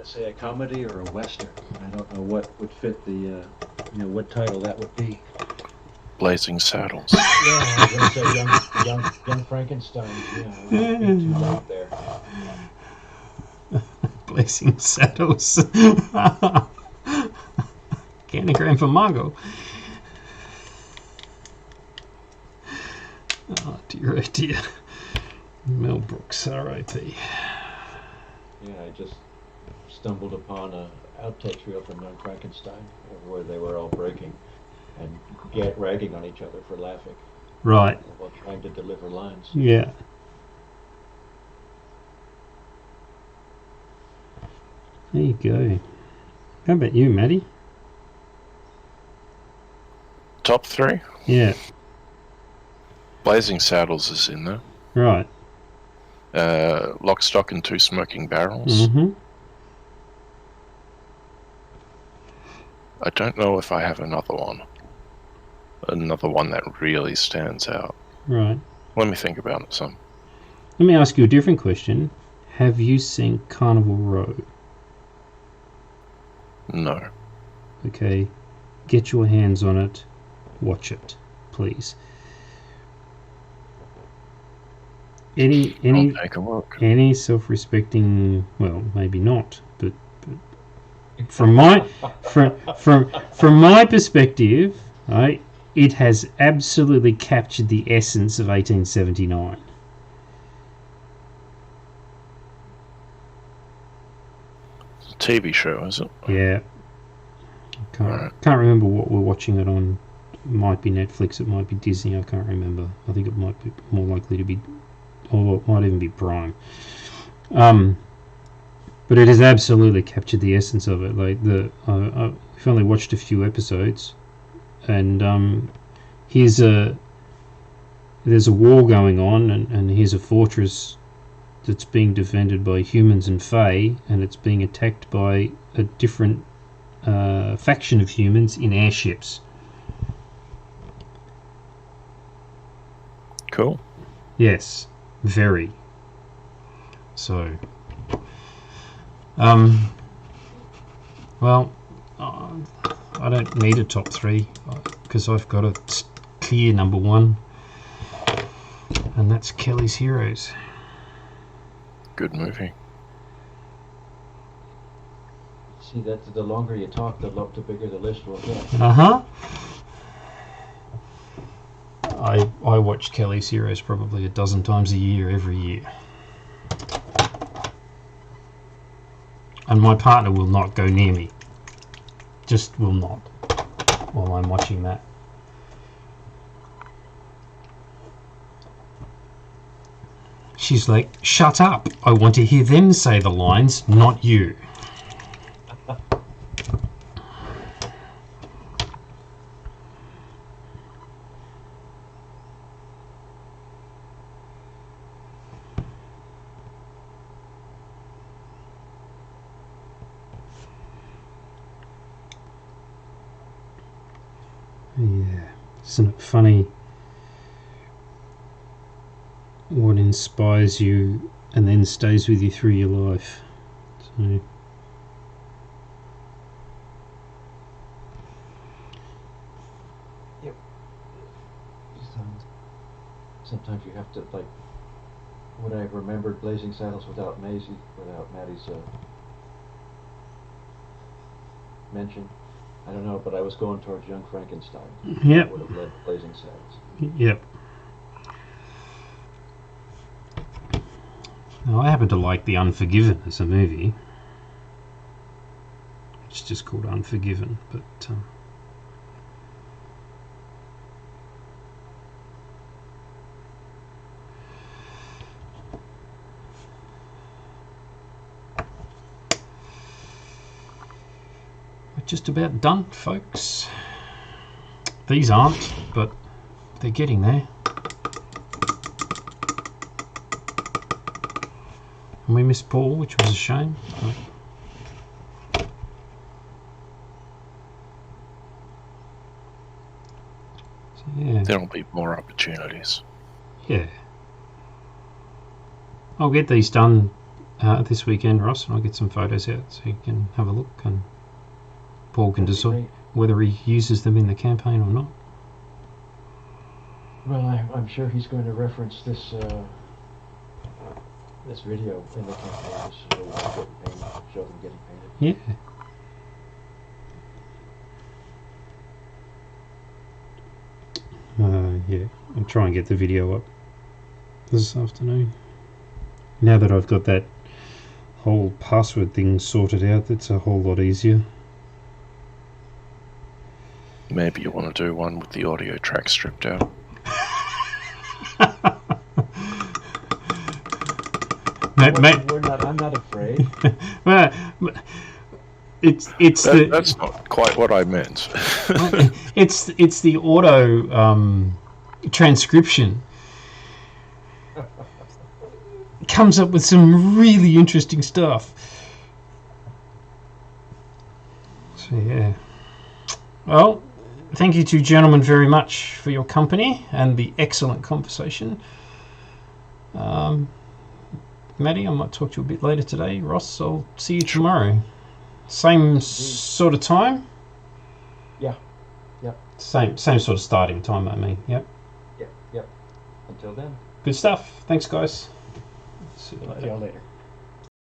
Say a comedy or a western. I don't know what would fit the, what title that would be. Blazing Saddles. Yeah, I was going to say young Frankenstein. Yeah, not too loud there. Blazing Saddles. Canagram for Margot. Oh dear, oh dear. Mel Brooks, R.I.P. Yeah, I just stumbled upon a outtakes reel from Young Frankenstein where they were all breaking and ragging on each other for laughing. Right. While trying to deliver lines. Yeah. There you go. How about you, Matty? Top 3? Yeah. Blazing Saddles is in there. Right. Lock, Stock and Two Smoking Barrels. I don't know if I have another one. Another one that really stands out. Right. Let me think about it some. Let me ask you a different question. have you seen Carnival Row? No. Okay, get your hands on it. Watch it, please. Any I'll take a look. any self-respecting, well, maybe not, but from my from my perspective, right, it has absolutely captured the essence of 1879. It's a TV show, is it? Yeah, can't remember what we're watching it on. It might be Netflix, it might be Disney. I can't remember. I think it might be more likely to be, or it might even be Prime. But it has absolutely captured the essence of it. Like we've only watched a few episodes, and there's a war going on, and here's a fortress that's being defended by humans and Fae, and it's being attacked by a different faction of humans in airships. Cool. Yes, very. So, well, I don't need a top 3 because I've got a clear number 1, and that's Kelly's Heroes. Good movie. See, that the longer you talk, the bigger the list will get. I watch Kelly's Heroes probably a dozen times a year, every year. And my partner will not go near me. Just will not while I'm watching that. She's like, shut up. I want to hear them say the lines, not you. Yeah, isn't it funny what inspires you and then stays with you through your life? So, yep. Sometimes you have to, like, when I remembered Blazing Saddles without Matty's mention, I don't know, but I was going towards Young Frankenstein. Yep. I would have led Blazing Saddles. Yep. Now, I happen to like The Unforgiven as a movie. It's just called Unforgiven, but we're just about done, folks. These aren't, but they're getting there. And we missed Paul, which was a shame. So, yeah. There'll be more opportunities. Yeah. I'll get these done this weekend, Ross, and I'll get some photos out so you can have a look, and Paul can decide whether he uses them in the campaign or not. Well, I'm sure he's going to reference this this video in the campaign to show them getting painted. Yeah. Yeah, I'll try and get the video up this afternoon. Now that I've got that whole password thing sorted out, it's a whole lot easier. Maybe you want to do one with the audio track stripped out. I'm not afraid. Well, that's not quite what I meant. it's the auto transcription. It comes up with some really interesting stuff. So yeah. Well, thank you two gentlemen very much for your company and the excellent conversation. Matty, I might talk to you a bit later today. Ross, I'll see you tomorrow. Same sort of time? Yeah. Yep. Same sort of starting time, I mean. Yep. Yep. Until then. Good stuff. Thanks, guys. See you See later. y'all later.